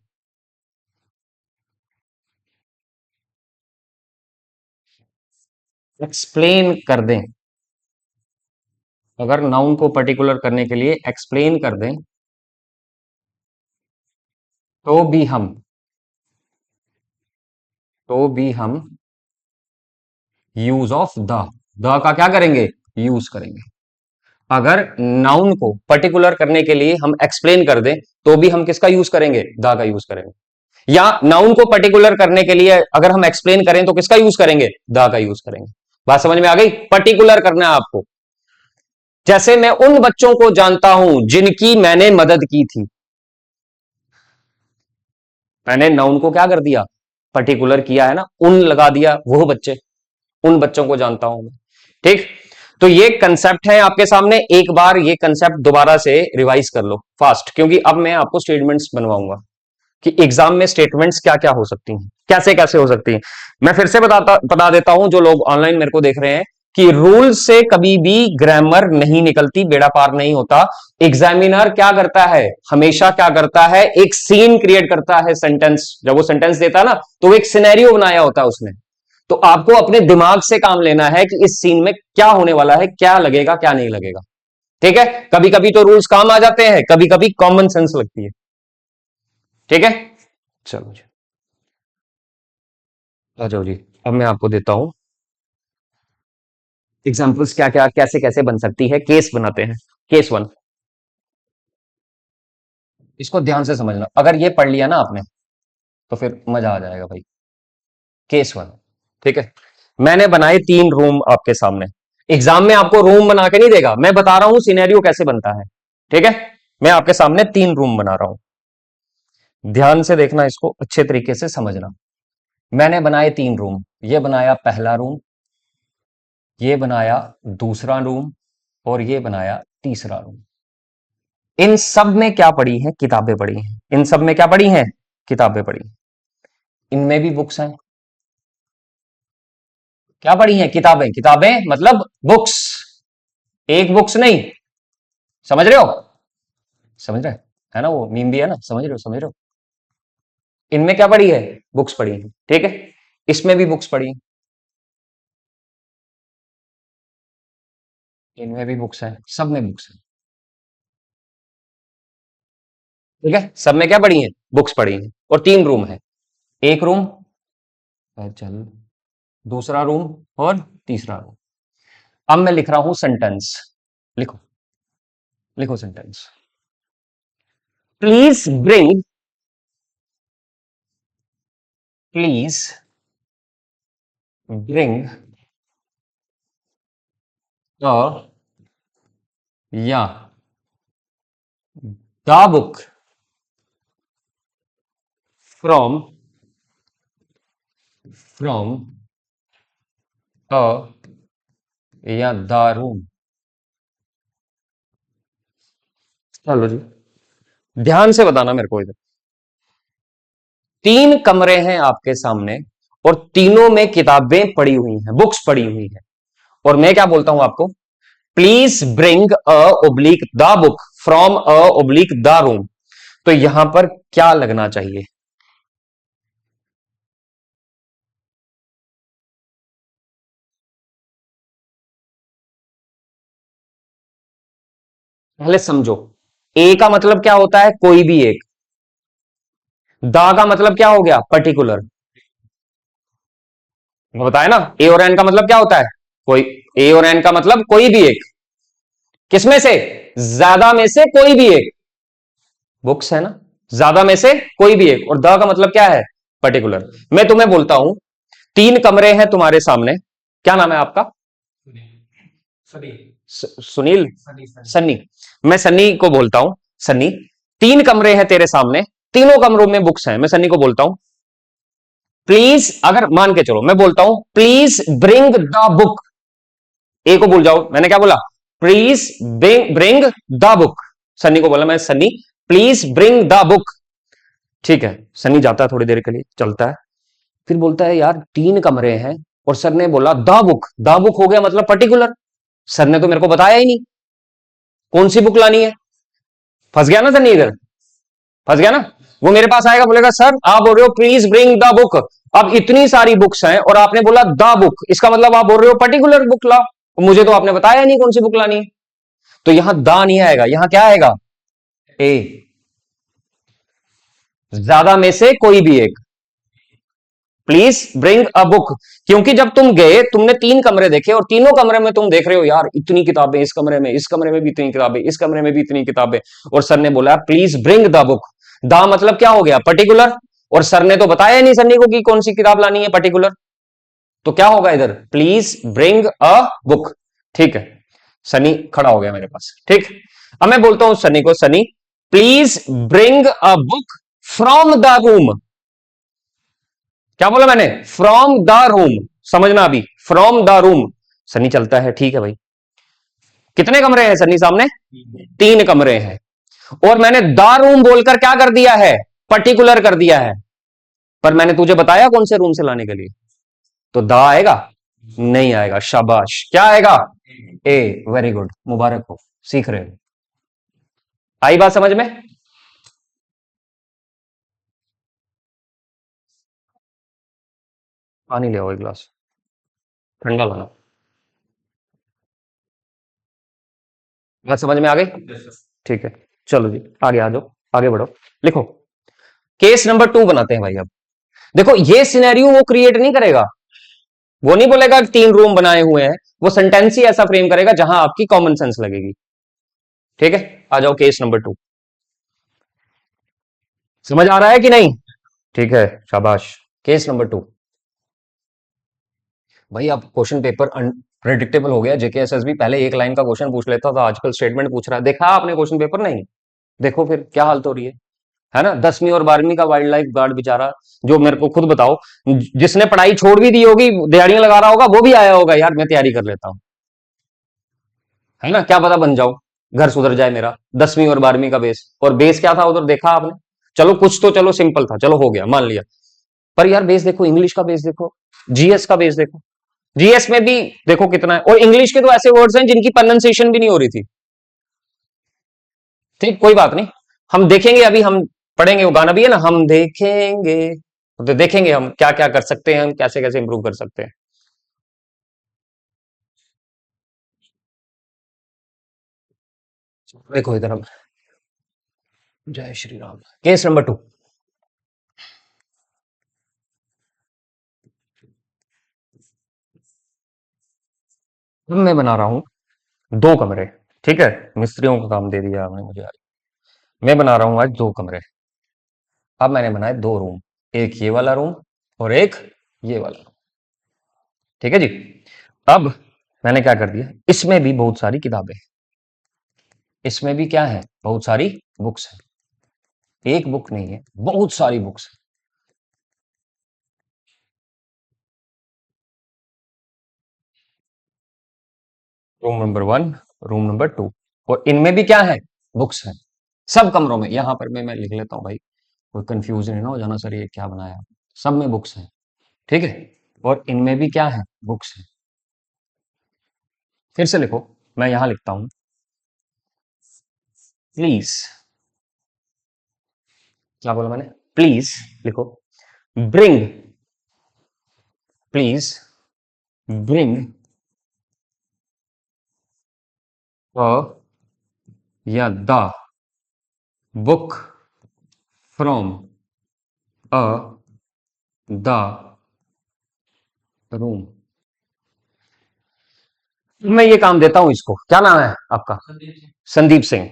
एक्सप्लेन कर दें, अगर नाउन को पर्टिकुलर करने के लिए एक्सप्लेन कर दें, तो भी हम तो भी हम यूज ऑफ द का क्या करेंगे, यूज करेंगे। अगर नाउन को पर्टिकुलर करने के लिए हम एक्सप्लेन कर दें, तो भी हम किसका यूज करेंगे, द का यूज करेंगे। या नाउन को पर्टिकुलर करने के लिए अगर हम एक्सप्लेन करें तो किसका यूज करेंगे, द का यूज करेंगे। बात समझ में आ गई? पर्टिकुलर करना है आपको। जैसे मैं उन बच्चों को जानता हूं जिनकी मैंने मदद की थी, मैंने नाउन को क्या कर दिया, पर्टिकुलर किया है ना, उन लगा दिया, वो बच्चे, उन बच्चों को जानता हूं मैं। ठीक, तो ये कंसेप्ट है आपके सामने। एक बार ये कंसेप्ट दोबारा से रिवाइज कर लो फास्ट, क्योंकि अब मैं आपको स्टेटमेंट्स बनवाऊंगा कि एग्जाम में स्टेटमेंट्स क्या क्या हो सकती हैं, कैसे कैसे हो सकती हैं। मैं फिर से बता देता हूं जो लोग ऑनलाइन मेरे को देख रहे हैं, कि रूल से कभी भी ग्रामर नहीं निकलती, बेड़ा पार नहीं होता। एग्जामिनर क्या करता है, हमेशा क्या करता है, एक सीन क्रिएट करता है। सेंटेंस, जब वो सेंटेंस देता है ना, तो एक सिनेरियो बनाया होता है उसने। तो आपको अपने दिमाग से काम लेना है कि इस सीन में क्या होने वाला है, क्या लगेगा क्या नहीं लगेगा। ठीक है, कभी कभी तो रूल्स काम आ जाते हैं, कभी कभी कॉमन सेंस लगती है। ठीक है, चलो जी, आ जाओ जी। अब मैं आपको देता हूं एग्जाम्पल्स, क्या क्या कैसे कैसे बन सकती है। केस बनाते हैं। केस वन, इसको ध्यान से समझना, अगर ये पढ़ लिया ना आपने तो फिर मजा आ जाएगा भाई। केस वन, ठीक है, मैंने बनाए 3 रूम आपके सामने। एग्जाम में आपको रूम बना के नहीं देगा, मैं बता रहा हूं सिनेरियो कैसे बनता है। ठीक है, मैं आपके सामने 3 रूम बना रहा हूं, ध्यान से देखना, इसको अच्छे तरीके से समझना। मैंने बनाए 3 रूम, ये बनाया पहला रूम, ये बनाया दूसरा रूम, और ये बनाया तीसरा रूम। इन सब में क्या पड़ी है, किताबें पड़ी हैं। इन सब में क्या पड़ी हैं, किताबें पड़ी हैं। इनमें भी बुक्स हैं। क्या पड़ी हैं, किताबें। किताबें मतलब बुक्स, एक बुक्स नहीं। समझ रहे हो, समझ रहे है ना, वो मीम भी है ना, समझ रहे हो, समझ रहे हो। इनमें क्या पड़ी है, बुक्स पड़ी हैं। ठीक है, इसमें भी बुक्स पड़ी हैं, इनमें भी बुक्स हैं, सब में बुक्स हैं। ठीक है, सब में क्या पड़ी हैं, बुक्स पड़ी हैं, और 3 रूम है। एक रूम, चल, दूसरा रूम, और तीसरा रूम। अब मैं लिख रहा हूं सेंटेंस, लिखो, लिखो sentence. Please bring, please bring the, या the book from from a, या द रूम। चलो जी, ध्यान से बताना मेरे को। इधर 3 कमरे हैं आपके सामने, और तीनों में किताबें पड़ी हुई हैं, बुक्स पड़ी हुई हैं। और मैं क्या बोलता हूं आपको, please bring a oblique the book from a oblique the room. तो यहां पर क्या लगना चाहिए, पहले समझो। ए का मतलब क्या होता है, कोई भी एक। दा का मतलब क्या हो गया, पर्टिकुलर। बताया ना, ए और एन का मतलब क्या होता है, कोई। ए और एन का मतलब कोई भी एक, किसमें से, ज्यादा में से कोई भी एक। बुक्स है ना, ज्यादा में से कोई भी एक, और द का मतलब क्या है, पर्टिकुलर। मैं तुम्हें बोलता हूं 3 कमरे हैं तुम्हारे सामने, क्या नाम है आपका, सुनील, सन्नी। मैं सन्नी को बोलता हूं, सन्नी, 3 कमरे हैं तेरे सामने, तीनों कमरों में बुक्स हैं। मैं सन्नी को बोलता हूं, प्लीज, अगर मान के चलो मैं बोलता हूं प्लीज ब्रिंग द बुक। ए को भूल जाओ, मैंने क्या बोला, please bring the book. Sunny को बोला मैं, Sunny please bring the book. ठीक है, सन्नी जाता है, थोड़ी देर के लिए चलता है, फिर बोलता है यार 3 कमरे हैं, और सर ने बोला द बुक, द बुक हो गया मतलब पर्टिकुलर। सर ने तो मेरे को बताया ही नहीं कौन सी बुक लानी है। फंस गया ना सन्नी इधर। फंस गया ना। वो मेरे पास आएगा, बोलेगा सर आप बोल रहे हो प्लीज ब्रिंग द बुक, अब इतनी सारी बुक्स हैं और आपने बोला द बुक, इसका मतलब आप बोल रहे हो पर्टिकुलर बुक ला, मुझे तो आपने बताया नहीं कौन सी बुक लानी है। तो यहां दा नहीं आएगा, यहां क्या आएगा, ए, ज्यादा में से कोई भी एक, प्लीज ब्रिंग अ बुक। क्योंकि जब तुम गए तुमने 3 कमरे देखे और तीनों कमरे में तुम देख रहे हो यार इतनी किताबें इस कमरे में, इस कमरे में भी इतनी किताबें, इस कमरे में भी इतनी किताबें, और सर ने बोला प्लीज ब्रिंग द बुक। दा मतलब क्या हो गया, पर्टिकुलर, और सर ने तो बताया नहीं सन्नी को कि कौन सी किताब लानी है, पर्टिकुलर। तो क्या होगा इधर, प्लीज ब्रिंग अ बुक। ठीक है, सनी खड़ा हो गया मेरे पास। ठीक, अब मैं बोलता हूं सनी को, Sunny please bring a book from the room. क्या बोला मैंने, फ्रॉम द रूम, समझना अभी, फ्रॉम द रूम। सनी चलता है, ठीक है भाई। कितने कमरे हैं सनी सामने, 3 कमरे हैं, और मैंने द रूम बोलकर क्या कर दिया है, पर्टिकुलर कर दिया है, पर मैंने तुझे बताया कौन से रूम से लाने के लिए, तो द आएगा, नहीं आएगा, शाबाश, क्या आएगा, ए, वेरी गुड, मुबारक हो, सीख रहे हो। आई बात समझ में। पानी ले आओ एक गिलास, ठंडा लाना। बात समझ में आ गई, ठीक है, चलो जी आगे आ जाओ, आगे बढ़ो, लिखो। केस नंबर 2 बनाते हैं भाई। अब देखो ये सिनेरियो वो क्रिएट नहीं करेगा, वो नहीं बोलेगा कि 3 रूम बनाए हुए हैं, वो सेंटेंस ही ऐसा फ्रेम करेगा जहां आपकी कॉमन सेंस लगेगी। ठीक है, आ जाओ केस नंबर 2। समझ आ रहा है कि नहीं, ठीक है, शाबाश। केस नंबर 2, भाई अब क्वेश्चन पेपर अनप्रेडिक्टेबल हो गया, जेकेएसएसबी पहले एक लाइन का क्वेश्चन पूछ लेता था, आजकल स्टेटमेंट पूछ रहा है। देखा आपने क्वेश्चन पेपर, नहीं देखो फिर क्या हालत हो रही है ना। 10वीं और 12वीं का वाइल्ड लाइफ गार्ड बेचारा, जो मेरे को खुद बताओ, जिसने पढ़ाई छोड़ भी दी होगी, दिहाड़ियां लगा रहा होगा, वो भी आया होगा यार मैं तैयारी कर लेता हूं, है ना, क्या पता बन जाओ, घर सुधर जाए मेरा। 10वीं और 12वीं का बेस, और बेस क्या था उधर देखा आपने, चलो कुछ तो चलो सिंपल था, चलो हो गया मान लिया, पर यार बेस देखो, इंग्लिश का बेस देखो, जीएस का बेस देखो, जीएस में भी देखो कितना है, और इंग्लिश के तो ऐसे वर्ड्स हैं जिनकी प्रोनाउंसिएशन भी नहीं हो रही थी। ठीक, कोई बात नहीं, हम देखेंगे, अभी हम पढ़ेंगे, वो गाना भी है ना, हम देखेंगे, तो देखेंगे हम क्या क्या कर सकते हैं, हम कैसे कैसे इंप्रूव कर सकते हैं। देखो इधर हम, जय श्री राम, केस नंबर 2। मैं बना रहा हूं 2 कमरे, ठीक है, मिस्त्रियों का काम दे दिया आपने मुझे आज। मैं बना रहा हूं आज 2 कमरे। अब मैंने बनाए 2 रूम, एक ये वाला रूम और एक ये वाला रूम, ठीक है जी। अब मैंने क्या कर दिया, इसमें भी बहुत सारी किताबें हैं, इसमें भी क्या है, बहुत सारी बुक्स हैं, एक बुक नहीं है, बहुत सारी बुक्स हैं। रूम नंबर 1, रूम नंबर 2, और इनमें भी क्या है, बुक्स हैं, सब कमरों में। यहां पर मैं लिख लेता हूं भाई, कोई कंफ्यूजन है ना हो जाना, सर ये क्या बनाया, सब में बुक्स हैं, ठीक है, और इनमें भी क्या है, बुक्स हैं। फिर से लिखो, मैं यहां लिखता हूं, प्लीज, क्या बोला मैंने, प्लीज लिखो, ब्रिंग, प्लीज ब्रिंग अ या the book from a the room. मैं ये काम देता हूं इसको, क्या नाम है आपका, संदीप सिंह,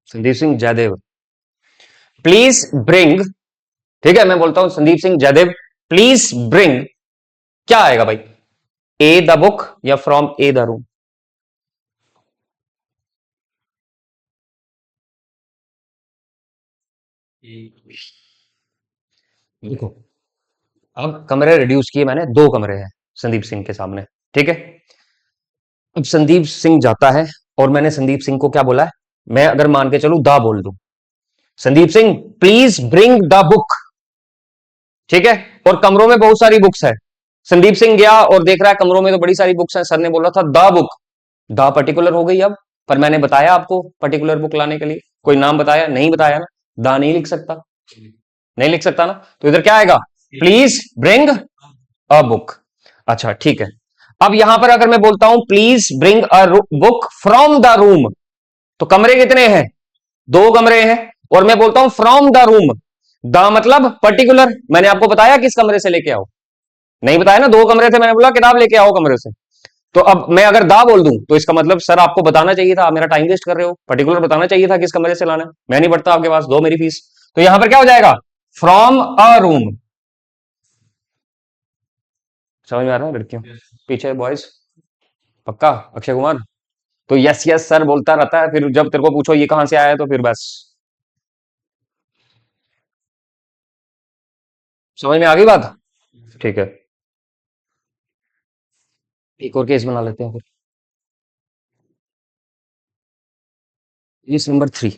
संदीप सिंह जयदेव, प्लीज ब्रिंग, ठीक है, मैं बोलता हूं संदीप सिंह जयदेव, प्लीज ब्रिंग, क्या आएगा भाई, ए द बुक या फ्रॉम ए द रूम। देखो अब कमरे रिड्यूस किए मैंने, 2 कमरे हैं संदीप सिंह के सामने, ठीक है। अब संदीप सिंह जाता है, और मैंने संदीप सिंह को क्या बोला है, मैं अगर मान के चलू दा बोल दूं, Sandeep Singh please bring the book, ठीक है, और कमरों में बहुत सारी बुक्स है। संदीप सिंह गया और देख रहा है कमरों में तो बड़ी सारी बुक्स हैं, सर ने बोला था द बुक, द पर्टिकुलर हो गई अब, पर मैंने बताया आपको पर्टिकुलर बुक लाने के लिए, कोई नाम बताया? नहीं बताया ना, दा नहीं लिख सकता, नहीं लिख सकता ना, तो इधर क्या आएगा? Please bring a book. अच्छा ठीक है, अब यहां पर अगर मैं बोलता हूं please bring a book from the room, तो कमरे कितने हैं? दो कमरे हैं, और मैं बोलता हूं फ्रॉम द रूम, द मतलब पर्टिकुलर, मैंने आपको बताया किस कमरे से लेके आओ? नहीं बताया ना, दो कमरे थे, मैंने बोला किताब लेके आओ कमरे से। तो अब मैं अगर दा बोल दूं तो इसका मतलब सर आपको बताना चाहिए था, आप मेरा टाइम वेस्ट कर रहे हो, पर्टिकुलर बताना चाहिए था किस कमरे से लाना है, मैं नहीं पढ़ता आपके पास, दो मेरी फीस। तो यहां पर क्या हो जाएगा? From a room. समझ में आ रहा है लड़कियों? पीछे बॉयज? पक्का अक्षय कुमार? तो यस यस सर बोलता रहता है, फिर जब तेरे को पूछो ये कहां से आया है तो फिर बस। समझ में आ गई बात? ठीक है, एक और केस बना लेते हैं फिर। Case number 3।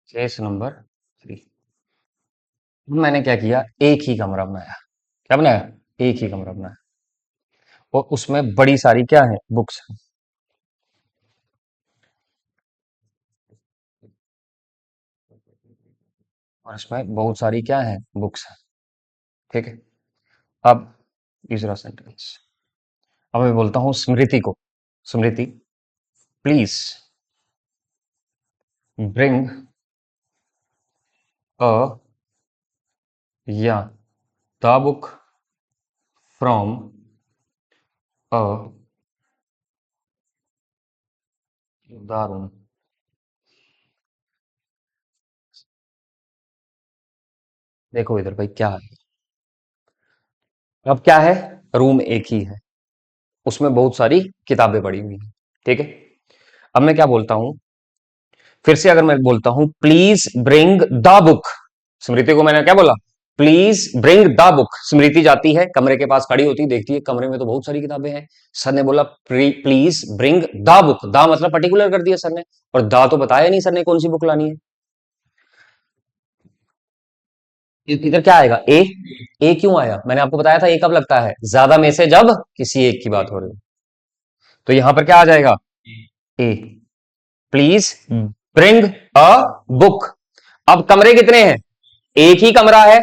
Case number 3। मैंने क्या किया, एक ही कमरा बनाया। क्या बनाया? एक ही कमरा बनाया, और उसमें बड़ी सारी क्या है, बुक्स। और इसमें बहुत सारी क्या है, बुक्स है। ठीक है, अब तीसरा सेंटेंस, अब मैं बोलता हूं स्मृति को, स्मृति प्लीज ब्रिंग अ या the book from a the room. देखो इधर भाई क्या है, अब क्या है, रूम एक ही है, उसमें बहुत सारी किताबें पड़ी हुई हैं। ठीक है, अब मैं क्या बोलता हूं, फिर से अगर मैं बोलता हूं प्लीज ब्रिंग द बुक, स्मृति को मैंने क्या बोला, प्लीज ब्रिंग द बुक, स्मृति जाती है कमरे के पास, खड़ी होती, देखती है कमरे में तो बहुत सारी किताबें हैं, सर ने बोला please bring the book, the मतलब पर्टिकुलर कर दिया सर ने, और द तो बताया नहीं सर ने कौन सी बुक लानी है। इधर क्या आएगा, ए क्यों आया? मैंने आपको बताया था ए कब लगता है, ज्यादा में से जब किसी एक की बात हो रही हो, तो यहां पर क्या आ जाएगा, ए, प्लीज ब्रिंग अ बुक। अब कमरे कितने हैं, एक ही कमरा है,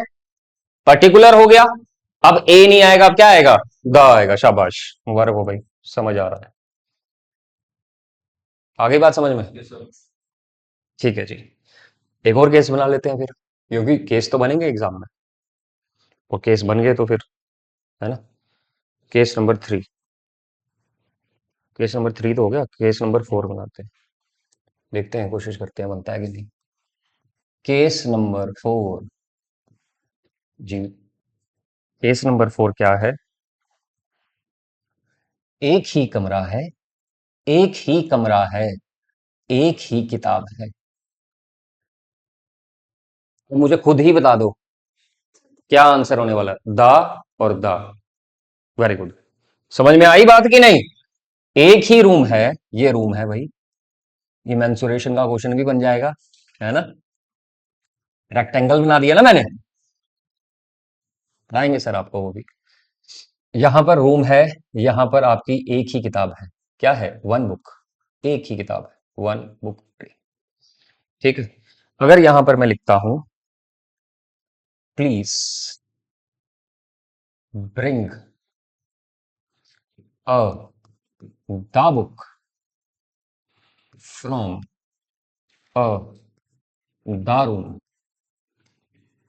पर्टिकुलर हो गया, अब ए नहीं आएगा, अब क्या आएगा, द आएगा। शाबाश, मुबारक हो भाई, समझ आ रहा है, आगे बात समझ में? ठीक है जी, एक और केस बना लेते हैं फिर, क्योंकि केस तो बनेंगे एग्जाम में, और केस बन गए तो फिर, है ना। केस नंबर 3, केस नंबर 3 तो हो गया, केस नंबर 4 बनाते हैं, देखते हैं, कोशिश करते हैं बनता है कि नहीं। केस नंबर 4 जी, केस नंबर 4 क्या है, एक ही कमरा है, एक ही कमरा है, एक ही किताब है, तो मुझे खुद ही बता दो क्या आंसर होने वाला है, द और द। वेरी गुड, समझ में आई बात कि नहीं? एक ही रूम है, ये रूम है भाई, ये मेंसुरेशन का क्वेश्चन भी बन जाएगा, है ना, रेक्टेंगल बना दिया ना मैंने, बताएंगे सर आपको वो भी। यहां पर रूम है, यहां पर आपकी एक ही किताब है, क्या है, वन बुक, एक ही किताब है, वन बुक। ठीक है, अगर यहां पर मैं लिखता हूं please bring a the book from a the room,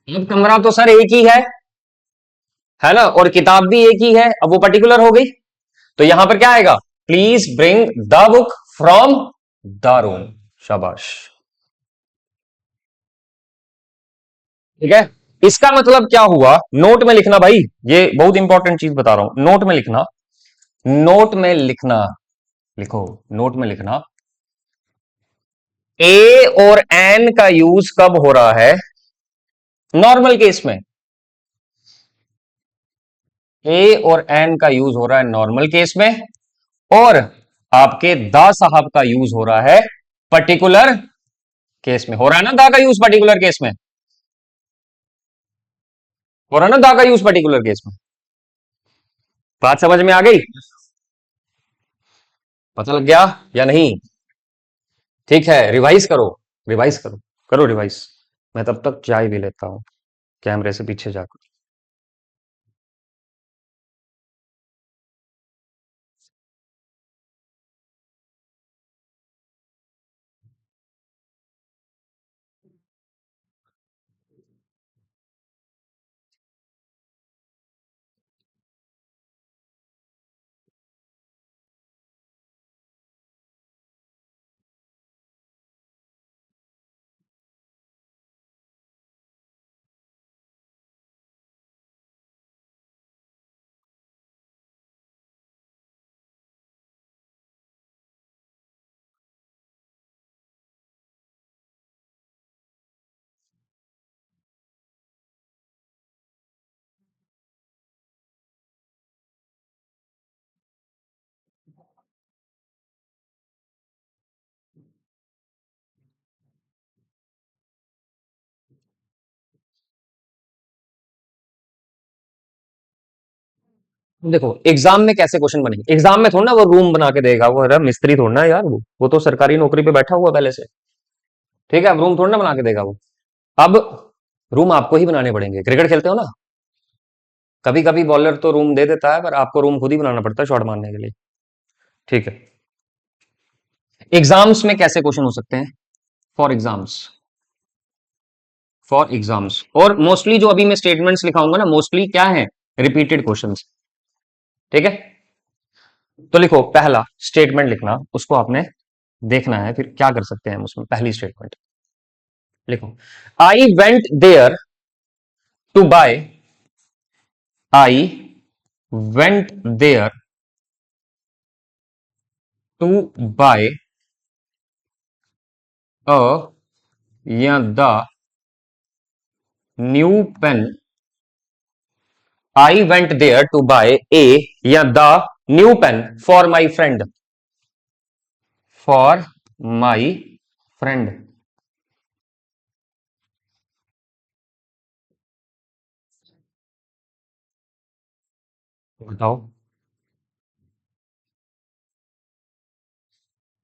अब कमरा तो सर एक ही है ना, और किताब भी एक ही है, अब वो पर्टिकुलर हो गई, तो यहां पर क्या आएगा, please bring the book from the room. शाबाश, ठीक है, इसका मतलब क्या हुआ, नोट में लिखना भाई, ये बहुत इंपॉर्टेंट चीज बता रहा हूं, नोट में लिखना, नोट में लिखना, लिखो, नोट में लिखना, ए और एन का यूज कब हो रहा है, नॉर्मल केस में, ए और एन का यूज हो रहा है नॉर्मल केस में, और आपके दा साहब का यूज हो रहा है पर्टिकुलर केस में, हो रहा है ना दा का यूज पर्टिकुलर केस में, हो रहा है ना दा का यूज पर्टिकुलर केस में। बात समझ में आ गई? पता लग गया या नहीं? ठीक है, रिवाइज करो, रिवाइज करो, करो रिवाइज। मैं तब तक चाय भी लेता हूं कैमरे से पीछे जाकर। देखो एग्जाम में कैसे क्वेश्चन बनेंगे, एग्जाम में थोड़ा ना वो रूम बना के देगा, वो अरे मिस्त्री थोड़ा ना यार, वो तो सरकारी नौकरी पे बैठा हुआ पहले से। ठीक है, अब रूम थोड़ा ना बना के देगा वो। अब रूम आपको ही बनाने पड़ेंगे। क्रिकेट खेलते हो ना, कभी कभी बॉलर तो रूम दे देता है, पर आपको रूम खुद ही बनाना पड़ता है शॉट मारने के लिए। ठीक है, एग्जाम्स में कैसे क्वेश्चन हो सकते हैं? फॉर एग्जाम्स, फॉर एग्जाम्स, और मोस्टली जो अभी मैं स्टेटमेंट्स लिखाऊंगा ना, मोस्टली क्या है, रिपीटेड क्वेश्चंस। ठीक है, तो लिखो पहला स्टेटमेंट लिखना, उसको आपने देखना है फिर क्या कर सकते हैं हम उसमें। पहली स्टेटमेंट लिखो, I went there to buy, I went there to buy a या the new pen, I went there to buy a या the new pen for my friend, for my friend. बताओ,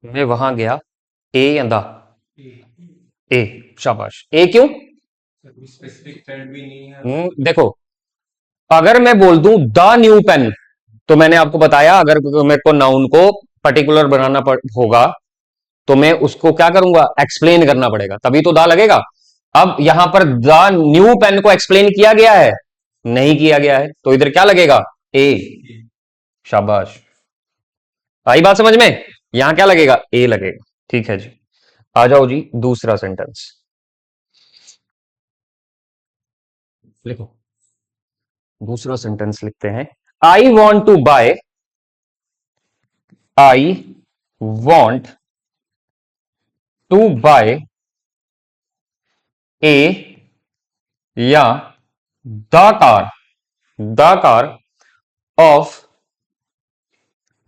मैं वहां गया, ए या द? ए, शाबाश। ए क्यों? स्पेसिफिक फ्रेंड भी नहीं है। देखो, अगर मैं बोल दूं द न्यू पेन, तो मैंने आपको बताया अगर मेरे को नाउन को पर्टिकुलर बनाना होगा, तो मैं उसको क्या करूंगा, एक्सप्लेन करना पड़ेगा, तभी तो दा लगेगा। अब यहां पर द न्यू पेन को एक्सप्लेन किया गया है? नहीं किया गया है, तो इधर क्या लगेगा, ए। शाबाश, आई बात समझ में? यहां क्या लगेगा, ए लगेगा। ठीक है जी, आ जाओ जी दूसरा सेंटेंस लिखो। दूसरा सेंटेंस लिखते हैं, I want to buy, I want to buy a या the car, the car of,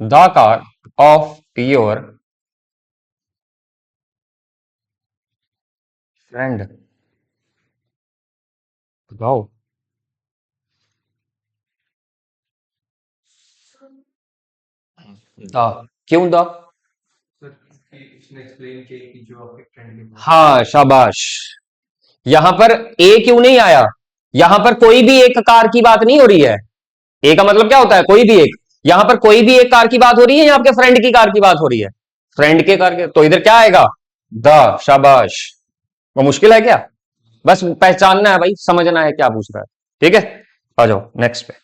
the car of your friend. बताओ। द, क्यों द? हाँ शाबाश, यहां पर ए क्यों नहीं आया? यहां पर कोई भी एक कार की बात नहीं हो रही है। ए का मतलब क्या होता है, कोई भी एक। यहां पर कोई भी एक कार की बात हो रही है या आपके फ्रेंड की कार की बात हो रही है? फ्रेंड के कार के, तो इधर क्या आएगा, द। शाबाश, वो मुश्किल है क्या? बस पहचानना है भाई, समझना है क्या पूछ रहा है। ठीक है, आ जाओ नेक्स्ट पे।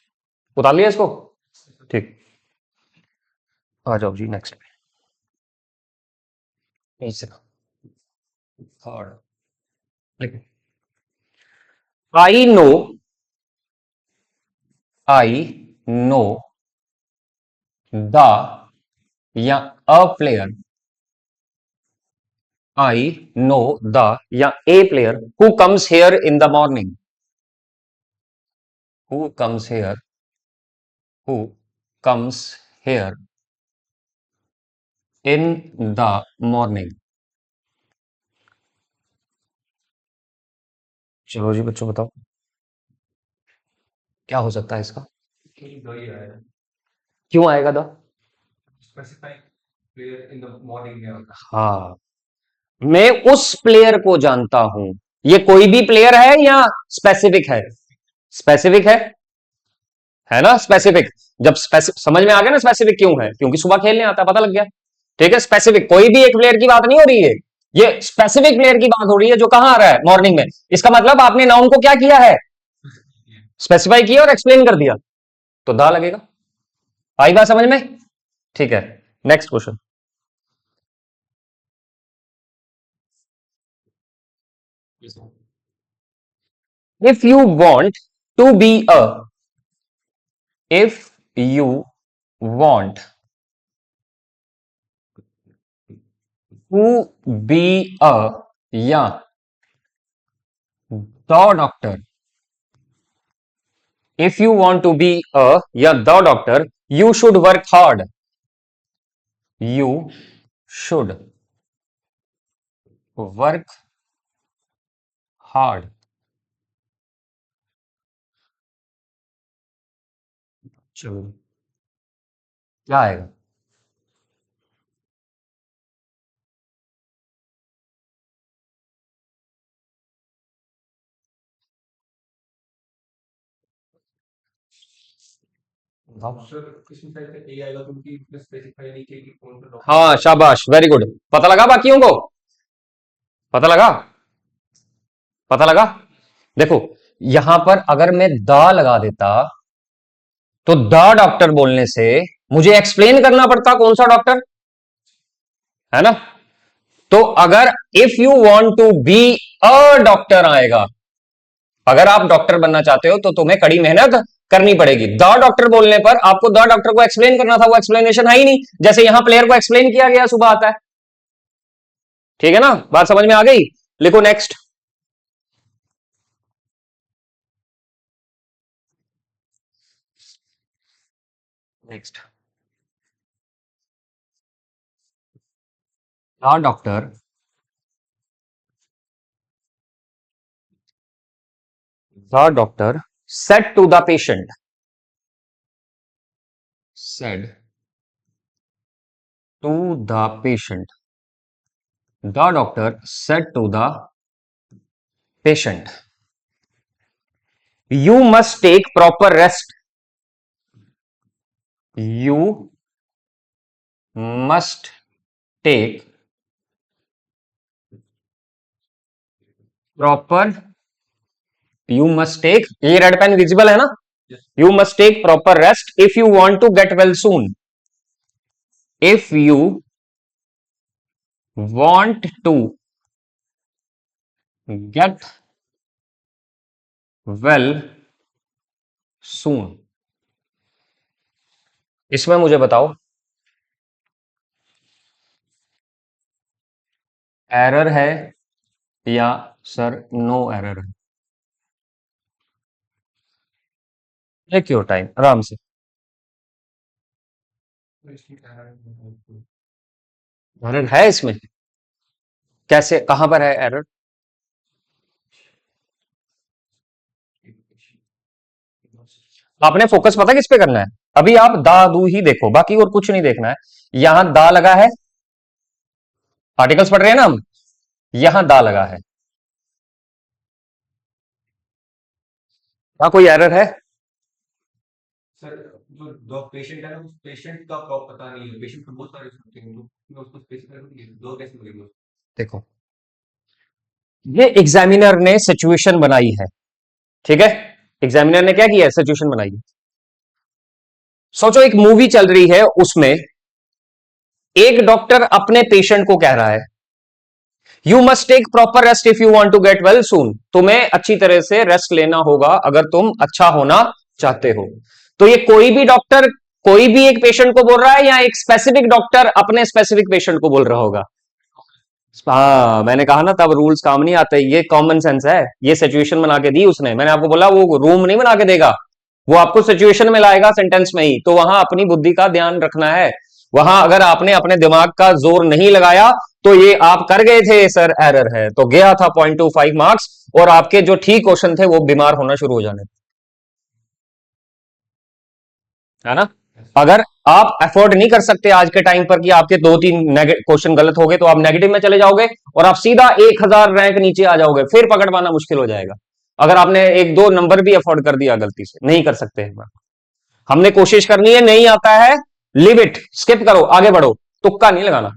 उतार लिया इसको? ठीक, आ जाओ जी नेक्स्ट पे। तीसरा, third, I know, I know the या a player, I know the या a player who comes here in the morning, who comes here, who comes here in the morning. चलो जी बच्चों बताओ, क्या हो सकता है इसका? क्यों आएगा the? specified player in the morning में होता हाँ, मैं उस प्लेयर को जानता हूं। ये कोई भी प्लेयर है या स्पेसिफिक है? स्पेसिफिक है ना? स्पेसिफिक। जब स्पेसिफिक समझ में आ गया ना, स्पेसिफिक क्यों है? क्योंकि सुबह खेलने आता है, पता लग गया। ठीक है, स्पेसिफिक कोई भी एक प्लेयर की बात नहीं हो रही है, ये स्पेसिफिक प्लेयर की बात हो रही है जो कहां आ रहा है? मॉर्निंग में। इसका मतलब आपने नाउन को क्या किया है? है। स्पेसिफाई किया और एक्सप्लेन कर दिया, तो दा लगेगा। आई बात समझ में? ठीक है, next question. If you want to be a, if you want to be a या the doctor, if you want to be a या the doctor, you should work hard. You should work hard. चलो, क्या आएगा? Sir किसी type का ए आएगा क्योंकि इसमें स्पेसिफाई नहीं किया कि कौन सा हाँ, डॉक्टर। शाबाश, वेरी गुड। पता लगा बाकियों को? पता लगा? पता लगा? देखो, यहां पर अगर मैं द लगा देता तो द डॉक्टर बोलने से मुझे एक्सप्लेन करना पड़ता कौन सा डॉक्टर, है ना? तो अगर if you want to be a doctor आएगा, अगर आप डॉक्टर बनना चाहते हो तो तुम्हें कड़ी मेहनत करनी पड़ेगी। द डॉक्टर बोलने पर आपको द डॉक्टर को एक्सप्लेन करना था, वो एक्सप्लेनेशन है ही नहीं, जैसे यहां प्लेयर को एक्सप्लेन किया गया सुबह आता है। ठीक है ना, बात समझ में आ गई? लिखो next. Next, the doctor said to the patient, said to the patient, the doctor said to the patient, you must take proper rest, you must take proper, you must take, ये रेड पेन विजिबल है ना? You must take proper rest if you want to get well soon, if you want to get well soon. इसमें मुझे बताओ, error है या sir no error है? Take your time, आराम से। एरर है इसमें? कैसे, कहां पर है एरर? आपने फोकस पता किस पे करना है? अभी आप दा दू ही देखो, बाकी और कुछ नहीं देखना है। यहां दा लगा है, आर्टिकल्स पढ़ रहे हैं ना हम, यहां दा लगा है, कोई एरर है? सर जो दो पेशेंट है ना उस पेशेंट का प्रॉप पता नहीं है, पेशेंट तो बहुत सारे होते हैं तो उसको स्पेसिफाई नहीं दो कैसे मिलेंगे। देखो, ये एग्जामिनर ने सिचुएशन बनाई है, ठीक है? एग्जामिनर ने क्या किया है? सिचुएशन बनाई है। सोचो एक मूवी चल रही है, उसमें एक डॉक्टर अपने पेशेंट को कह रहा है you must take proper rest if you want to get well soon, तुम्हें अच्छी तरह से रेस्ट लेना होगा अगर तुम अच्छा होना चाहते हो। तो ये कोई भी डॉक्टर कोई भी एक पेशेंट को बोल रहा है या एक स्पेसिफिक डॉक्टर अपने स्पेसिफिक पेशेंट को बोल रहा होगा? हाँ, मैंने कहा ना तब रूल्स काम नहीं आते, ये कॉमन सेंस है। ये सिचुएशन बना के दी उसने, मैंने आपको बोला वो रूम नहीं बना के देगा, वो आपको सिचुएशन में लाएगा सेंटेंस में ही, तो वहां अपनी बुद्धि का ध्यान रखना है। वहां अगर आपने अपने दिमाग का जोर नहीं लगाया तो ये आप कर गए थे सर एरर है, तो गया था 0.25 मार्क्स, और आपके जो ठीक क्वेश्चन थे वो बीमार होना शुरू हो जाने थे, है ना? अगर आप अफोर्ड नहीं कर सकते आज के टाइम पर कि आपके 2-3 क्वेश्चन गलत हो गए तो आप नेगेटिव में चले जाओगे और आप सीधा 1000 रैंक नीचे आ जाओगे, फिर पकड़ पाना मुश्किल हो जाएगा। अगर आपने 1-2 नंबर भी अफोर्ड कर दिया गलती से, नहीं कर सकते हैं। हमने कोशिश करनी है, नहीं आता है लिव इट, स्किप करो, आगे बढ़ो, तुक्का नहीं लगाना।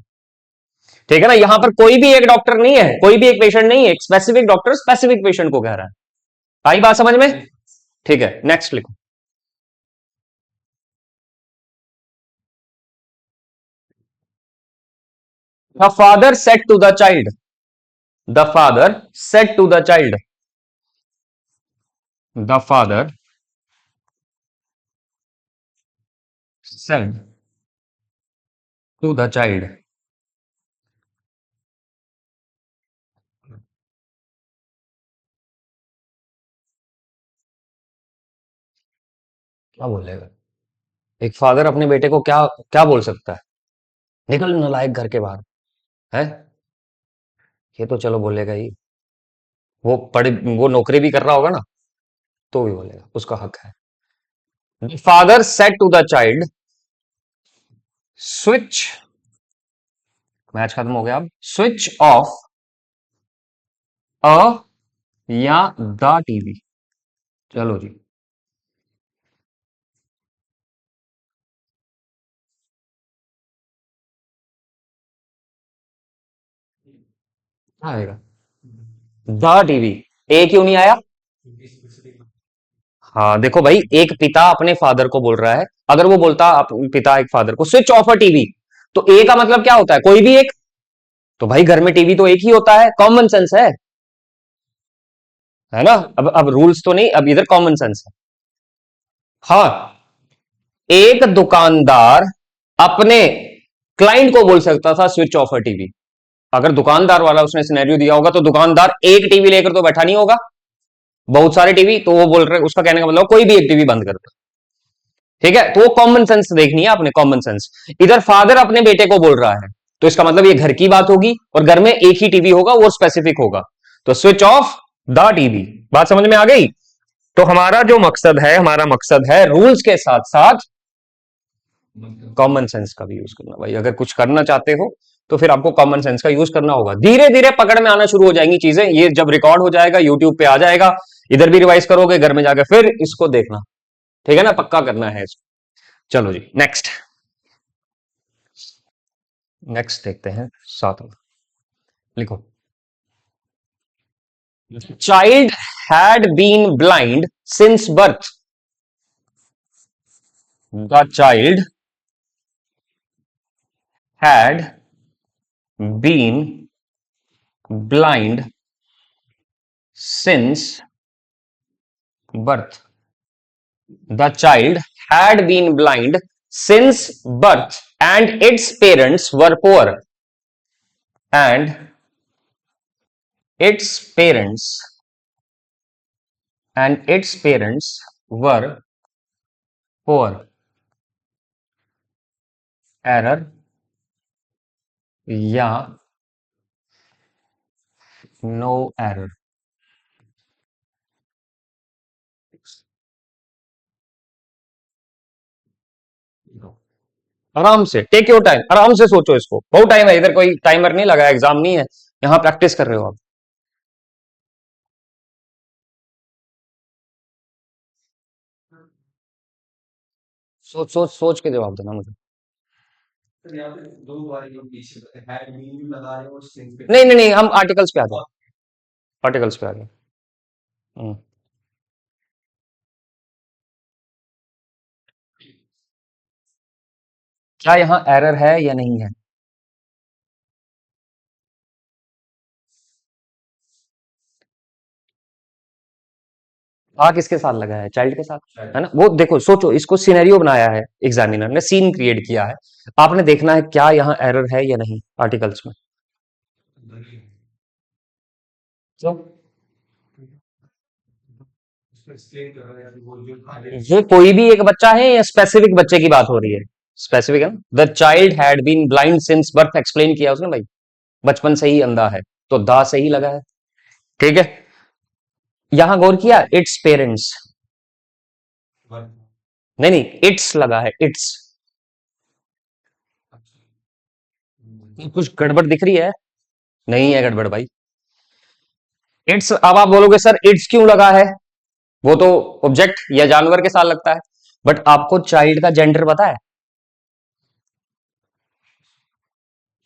ठीक है ना, यहां पर कोई भी एक डॉक्टर नहीं है, कोई भी एक पेशेंट नहीं है, एक स्पेसिफिक डॉक्टर स्पेसिफिक पेशेंट को कह रहा है। आई बात समझ में? ठीक है, नेक्स्ट लिखो। The father said to the child, the father said to the child, the father said to the child. क्या बोलेगा एक फादर अपने बेटे को? क्या क्या बोल सकता है? निकल नालायक घर के बाहर, है? ये तो चलो बोलेगा ही। वो नौकरी भी कर रहा होगा ना, तो भी बोलेगा, उसका हक है। Father said to the child, switch, match खत्म हो गया, अब स्विच ऑफ अ या द टीवी। चलो जी, क्या आएगा? The TV. ए क्यों नहीं आया? हाँ देखो भाई, एक पिता अपने फादर को बोल रहा है, अगर वो बोलता पिता एक फादर को स्विच ऑफ अ टीवी, तो ए का मतलब क्या होता है? कोई भी एक। तो भाई घर में टीवी तो एक ही होता है, कॉमन सेंस है ना? अब रूल्स तो नहीं, अब इधर कॉमन सेंस है। हाँ, एक दुकानदार अपने क्लाइंट को बोल सकता था स्विच ऑफ अ टीवी। अगर दुकानदार वाला उसने सिनेरियो दिया होगा तो दुकानदार एक टीवी लेकर तो बैठा नहीं होगा, बहुत सारे टीवी, तो वो बोल रहे, उसका कहने का मतलब कोई भी एक टीवी बंद कर दो। ठीक है, तो वो कॉमन सेंस देखनी है आपने, कॉमन सेंस। इधर फादर अपने बेटे को बोल रहा है, तो इसका मतलब ये घर की बात होगी और घर में एक ही टीवी होगा, वो स्पेसिफिक होगा, तो स्विच ऑफ द टीवी। बात समझ में आ गई? तो हमारा जो मकसद है, हमारा मकसद है रूल्स के साथ साथ कॉमन सेंस का भी यूज करना। भाई अगर कुछ करना चाहते हो तो फिर आपको कॉमन सेंस का यूज करना होगा। धीरे धीरे पकड़ में आना शुरू हो जाएंगी चीजें, ये जब रिकॉर्ड हो जाएगा यूट्यूब पे आ जाएगा, इधर भी रिवाइज करोगे, घर में जाकर फिर इसको देखना। ठीक है ना, पक्का करना है इसको। चलो जी, नेक्स्ट, नेक्स्ट देखते हैं, साथ में लिखो। Child had been blind since birth, the child had been blind since birth, the child had been blind since birth and its parents were poor, and its parents were poor. Error या no error? आराम से, take your time, आराम से सोचो इसको, बहुत time है, इधर कोई टाइमर नहीं लगा, एग्जाम नहीं है, यहां प्रैक्टिस कर रहे हो आप। सोच सोच सोच के जवाब देना मुझे। सर यहाँ पे दो बार जो पीछे हैड बीन लगा रहे हो और सिंस पे नहीं नहीं नहीं, हम आर्टिकल्स पे आ गए, आर्टिकल्स पे आ गए। हम्म। क्या यहां एरर है या नहीं है? आ किसके साथ लगा है? चाइल्ड के साथ, है ना? वो देखो, सोचो, इसको सिनेरियो बनाया है, एग्जामिनर ने सीन क्रिएट किया है, आपने देखना है क्या यहाँ एरर है या नहीं आर्टिकल्स में। तो एक्सप्लेन कर रहा है वो जो खाली ये कोई भी एक बच्चा है या स्पेसिफिक बच्चे की बात हो रही है? स्पेसिफिक है ना, the child had been blind since birth, explain किया उसने भाई, बचपन से ही अंधा है, तो दा से ही लगा है। ठीक है, यहां गौर किया, इट्स पेरेंट्स, वर्क नहीं नहीं, इट्स लगा है, इट्स। कुछ गड़बड़ दिख रही है? नहीं है गड़बड़ भाई। इट्स, अब आप बोलोगे सर इट्स क्यों लगा है, वो तो ऑब्जेक्ट या जानवर के साथ लगता है। बट आपको चाइल्ड का जेंडर पता है?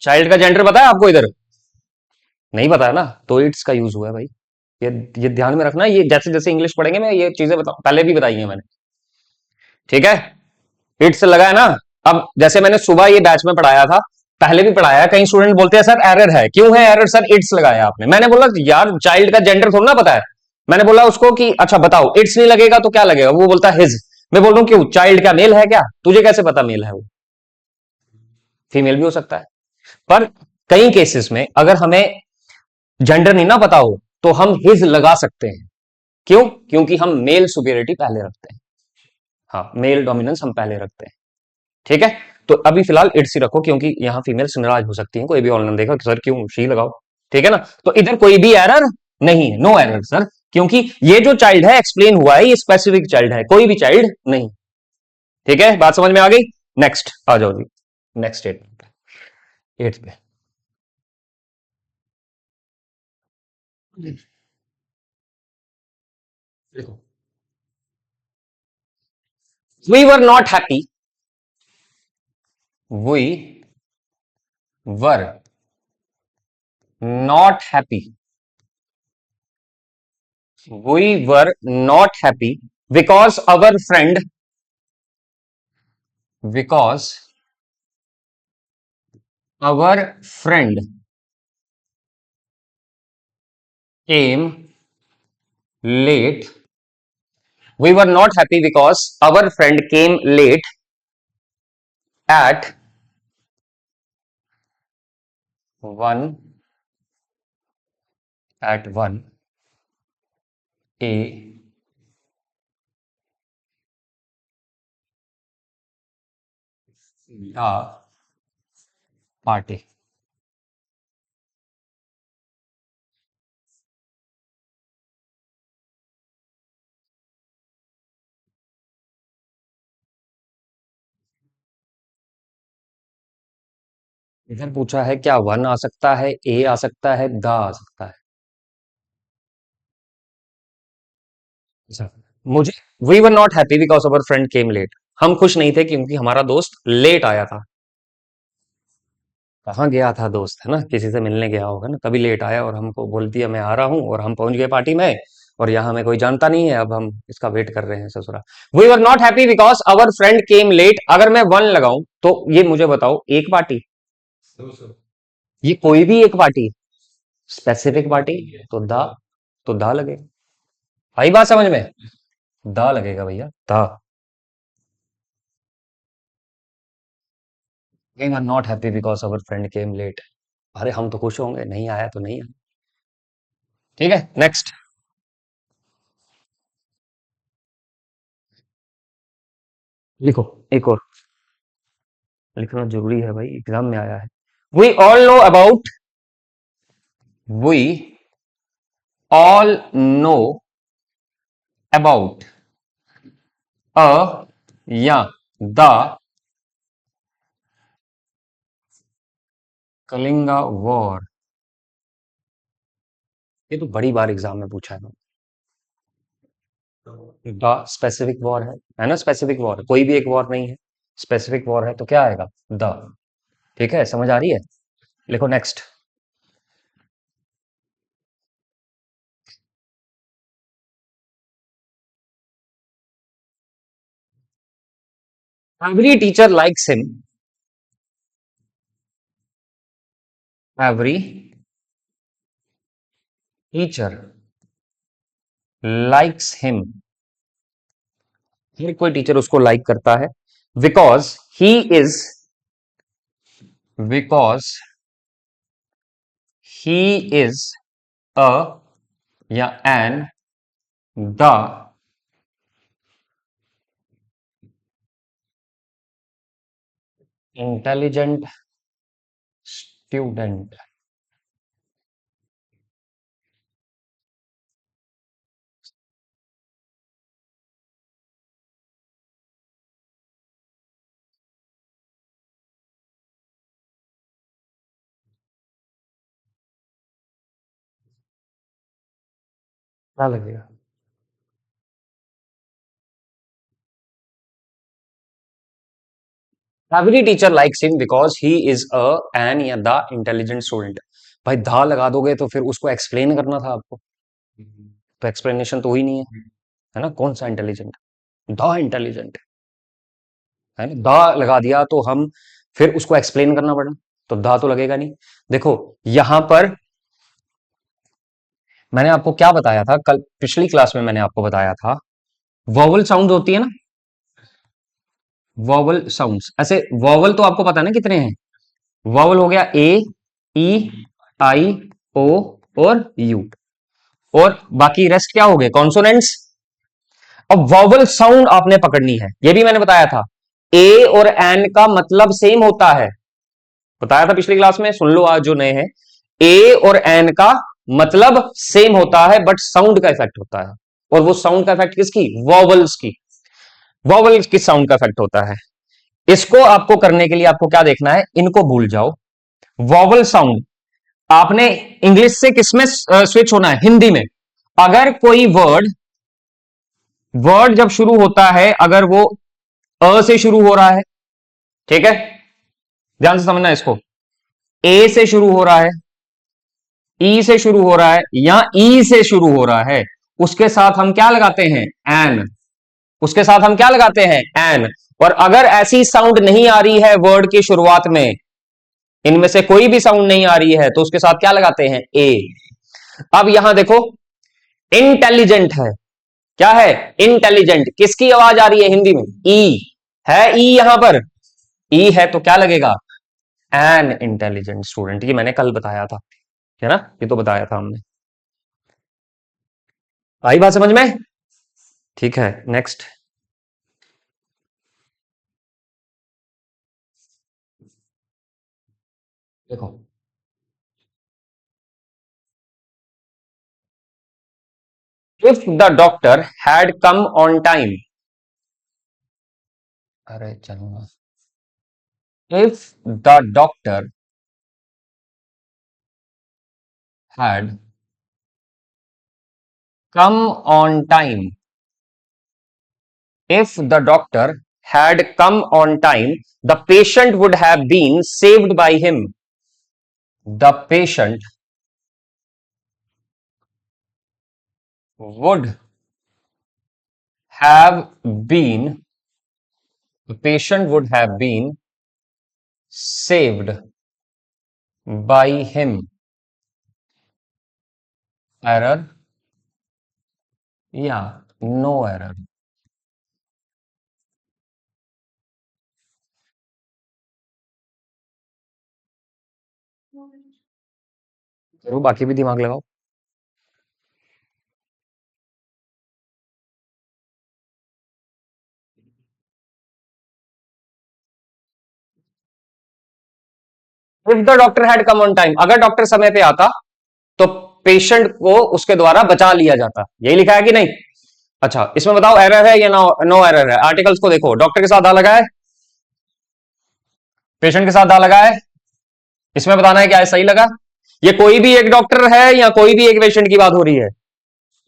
चाइल्ड का जेंडर पता है आपको इधर? नहीं पता है ना, तो इट्स का यूज हुआ है भाई। ये ये ध्यान में रखना, ये जैसे जैसे इंग्लिश पढ़ेंगे मैं ये चीजें बता, पहले भी बताई हैं मैंने। ठीक है, इट्स लगा है ना। अब जैसे मैंने सुबह ये बैच में पढ़ाया था, पहले भी पढ़ाया है, कई स्टूडेंट बोलते हैं सर एरर है, क्यों है एरर सर, इट्स लगाया आपने। मैंने बोला यार चाइल्ड का जेंडर थोड़ा ना पता है। मैंने बोला उसको कि अच्छा बताओ, इट्स नहीं लगेगा तो क्या लगेगा, वो बोलता है हिज। मैं बोल रहा हूँ क्यों, चाइल्ड क्या मेल है क्या, तुझे कैसे पता मेल है वो, फीमेल भी हो सकता है। पर कई केसेस में अगर हमें जेंडर नहीं ना पता हो तो हम हिज लगा सकते हैं। क्यों? क्योंकि हम मेल सुपेरिटी पहले रखते हैं। हाँ, मेल डोमिनेंस हम पहले रखते हैं। ठीक है, तो अभी फिलहाल इट्स ही रखो, क्योंकि यहां फीमेल्स नाराज हो सकती हैं, कोई भी ऑनलाइन देखा कि सर क्यों शी लगाओ। ठीक है ना, तो इधर कोई भी एरर नहीं है, नो एरर सर, क्योंकि ये जो चाइल्ड है एक्सप्लेन हुआ है, ये स्पेसिफिक चाइल्ड है, कोई भी चाइल्ड नहीं। ठीक है, बात समझ में आ गई। नेक्स्ट आ जाओ जी, नेक्स्ट स्टेटमेंट पे, एट्थ पे। देखो, we were not happy, we were not happy, we were not happy because our friend, because our friend came late. We were not happy because our friend came late at 1 at 1 a party. इधर पूछा है क्या one आ सकता है, ए आ सकता है, the आ सकता है। अच्छा, मुझे, we were not happy because our friend came late, हम खुश नहीं थे क्योंकि हमारा दोस्त लेट आया था। कहाँ गया था दोस्त, है ना, किसी से मिलने गया होगा ना, तभी लेट आया और हमको बोल दिया मैं आ रहा हूँ, और हम पहुंच गए पार्टी में, और यहाँ हमें कोई जानता नहीं है, अब हम इसका वेट कर रहे हैं ससुरा। We were not happy because our friend came late, अगर मैं वन लगाऊं तो ये मुझे बताओ एक पार्टी, सो ये कोई भी एक पार्टी, स्पेसिफिक पार्टी, तो द, तो द लगेगा। आई बात समझ में, द लगेगा भैया, the. We were not happy because our friend came late, अरे हम तो खुश होंगे, नहीं आया तो नहीं आया। ठीक है, नेक्स्ट। लिखो, एक और लिखना जरूरी है भाई, एग्जाम में आया है। We all know about, we all know about a या द कलिंगा वॉर। ये तो बड़ी बार एग्जाम में पूछा है। द स्पेसिफिक वॉर है ना, स्पेसिफिक वॉर है, कोई भी एक वॉर नहीं है, स्पेसिफिक वॉर है, तो क्या आएगा, द। ठीक है, समझ आ रही है। लिखो next. Every teacher likes him, every teacher likes him, हर कोई टीचर उसको लाइक करता है, because he is, because he is a या एन द इंटेलिजेंट स्टूडेंट। क्या लगेगा? Every teacher likes him because he is a an या the intelligent student. भाई धा लगा दोगे तो फिर उसको एक्सप्लेन करना था आपको, तो एक्सप्लेनेशन तो ही नहीं है ना? कौन सा इंटेलिजेंट? द इंटेलिजेंट है ना? दा लगा दिया तो हम फिर उसको एक्सप्लेन करना पड़ा, तो दा तो लगेगा नहीं। देखो यहां पर मैंने आपको क्या बताया था कल, पिछली क्लास में मैंने आपको बताया था, वॉवल साउंड होती है ना, वॉवल साउंड्स। ऐसे वॉवल तो आपको पता है ना कितने हैं? वॉवल हो गया ए, ई, आई, ओ और यू, और बाकी रेस्ट क्या हो गए? कॉन्सोनेंट्स। अब वॉवल साउंड आपने पकड़नी है, ये भी मैंने बताया था। ए और एन का मतलब सेम होता है, बताया था पिछली क्लास में, सुन लो आज जो नए हैं। ए और एन का मतलब सेम होता है, बट साउंड का इफेक्ट होता है। और वो साउंड का इफेक्ट किसकी? वॉवल्स की। वॉवल्स की साउंड का इफेक्ट होता है। इसको आपको करने के लिए आपको क्या देखना है? इनको भूल जाओ। वॉवल साउंड आपने इंग्लिश से किसमें स्विच होना है? हिंदी में। अगर कोई वर्ड वर्ड जब शुरू होता है, अगर वो अ से शुरू हो रहा है, ठीक है, ध्यान से समझना इसको, ए से शुरू हो रहा है, ई से शुरू हो रहा है या ई से शुरू हो रहा है, उसके साथ हम क्या लगाते हैं? एन। उसके साथ हम क्या लगाते हैं? एन। और अगर ऐसी साउंड नहीं आ रही है वर्ड की शुरुआत में, इनमें से कोई भी साउंड नहीं आ रही है, तो उसके साथ क्या लगाते हैं? ए। अब यहां देखो, इंटेलिजेंट है, क्या है? इंटेलिजेंट। किसकी आवाज आ रही है हिंदी में? ई है, ई यहां पर ई है, तो क्या लगेगा? An intelligent student. ये मैंने कल बताया था, है ना? ये तो बताया था हमने। आई बात समझ में? ठीक है, नेक्स्ट देखो, if the doctor had come on time, अरे चलो ना, if the doctor had come on time, if the doctor had come on time, the patient would have been saved by him. The patient would have been, the patient would have been saved by him. Error? Yeah, no error. जरूर, बाकी भी दिमाग लगाओ। If the doctor had come on time, अगर doctor समय पे आता तो पेशेंट को उसके द्वारा बचा लिया जाता, यही लिखा है कि नहीं? अच्छा, इसमें बताओ एरर है या नो? नो एरर है। आर्टिकल्स को देखो, डॉक्टर के साथ आ लगा है, पेशेंट के साथ दा लगा है, इसमें बताना है क्या है सही लगा। ये कोई भी एक डॉक्टर है या कोई भी एक पेशेंट की बात हो रही है?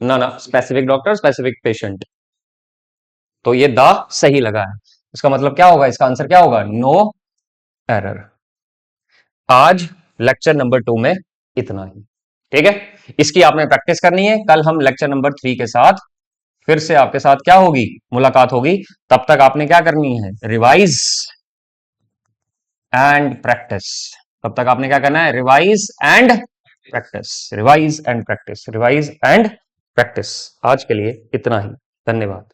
ना ना, स्पेसिफिक डॉक्टर स्पेसिफिक पेशेंट, तो ये दा सही लगा है। इसका मतलब क्या होगा? इसका आंसर क्या होगा? No error. आज लेक्चर नंबर 2 में इतना ही, ठीक है? इसकी आपने प्रैक्टिस करनी है। कल हम लेक्चर नंबर 3 के साथ फिर से आपके साथ क्या होगी? मुलाकात होगी। तब तक आपने क्या करनी है? Revise and practice. तब तक आपने क्या करना है? Revise and practice, revise and practice, revise and practice. आज के लिए इतना ही, धन्यवाद।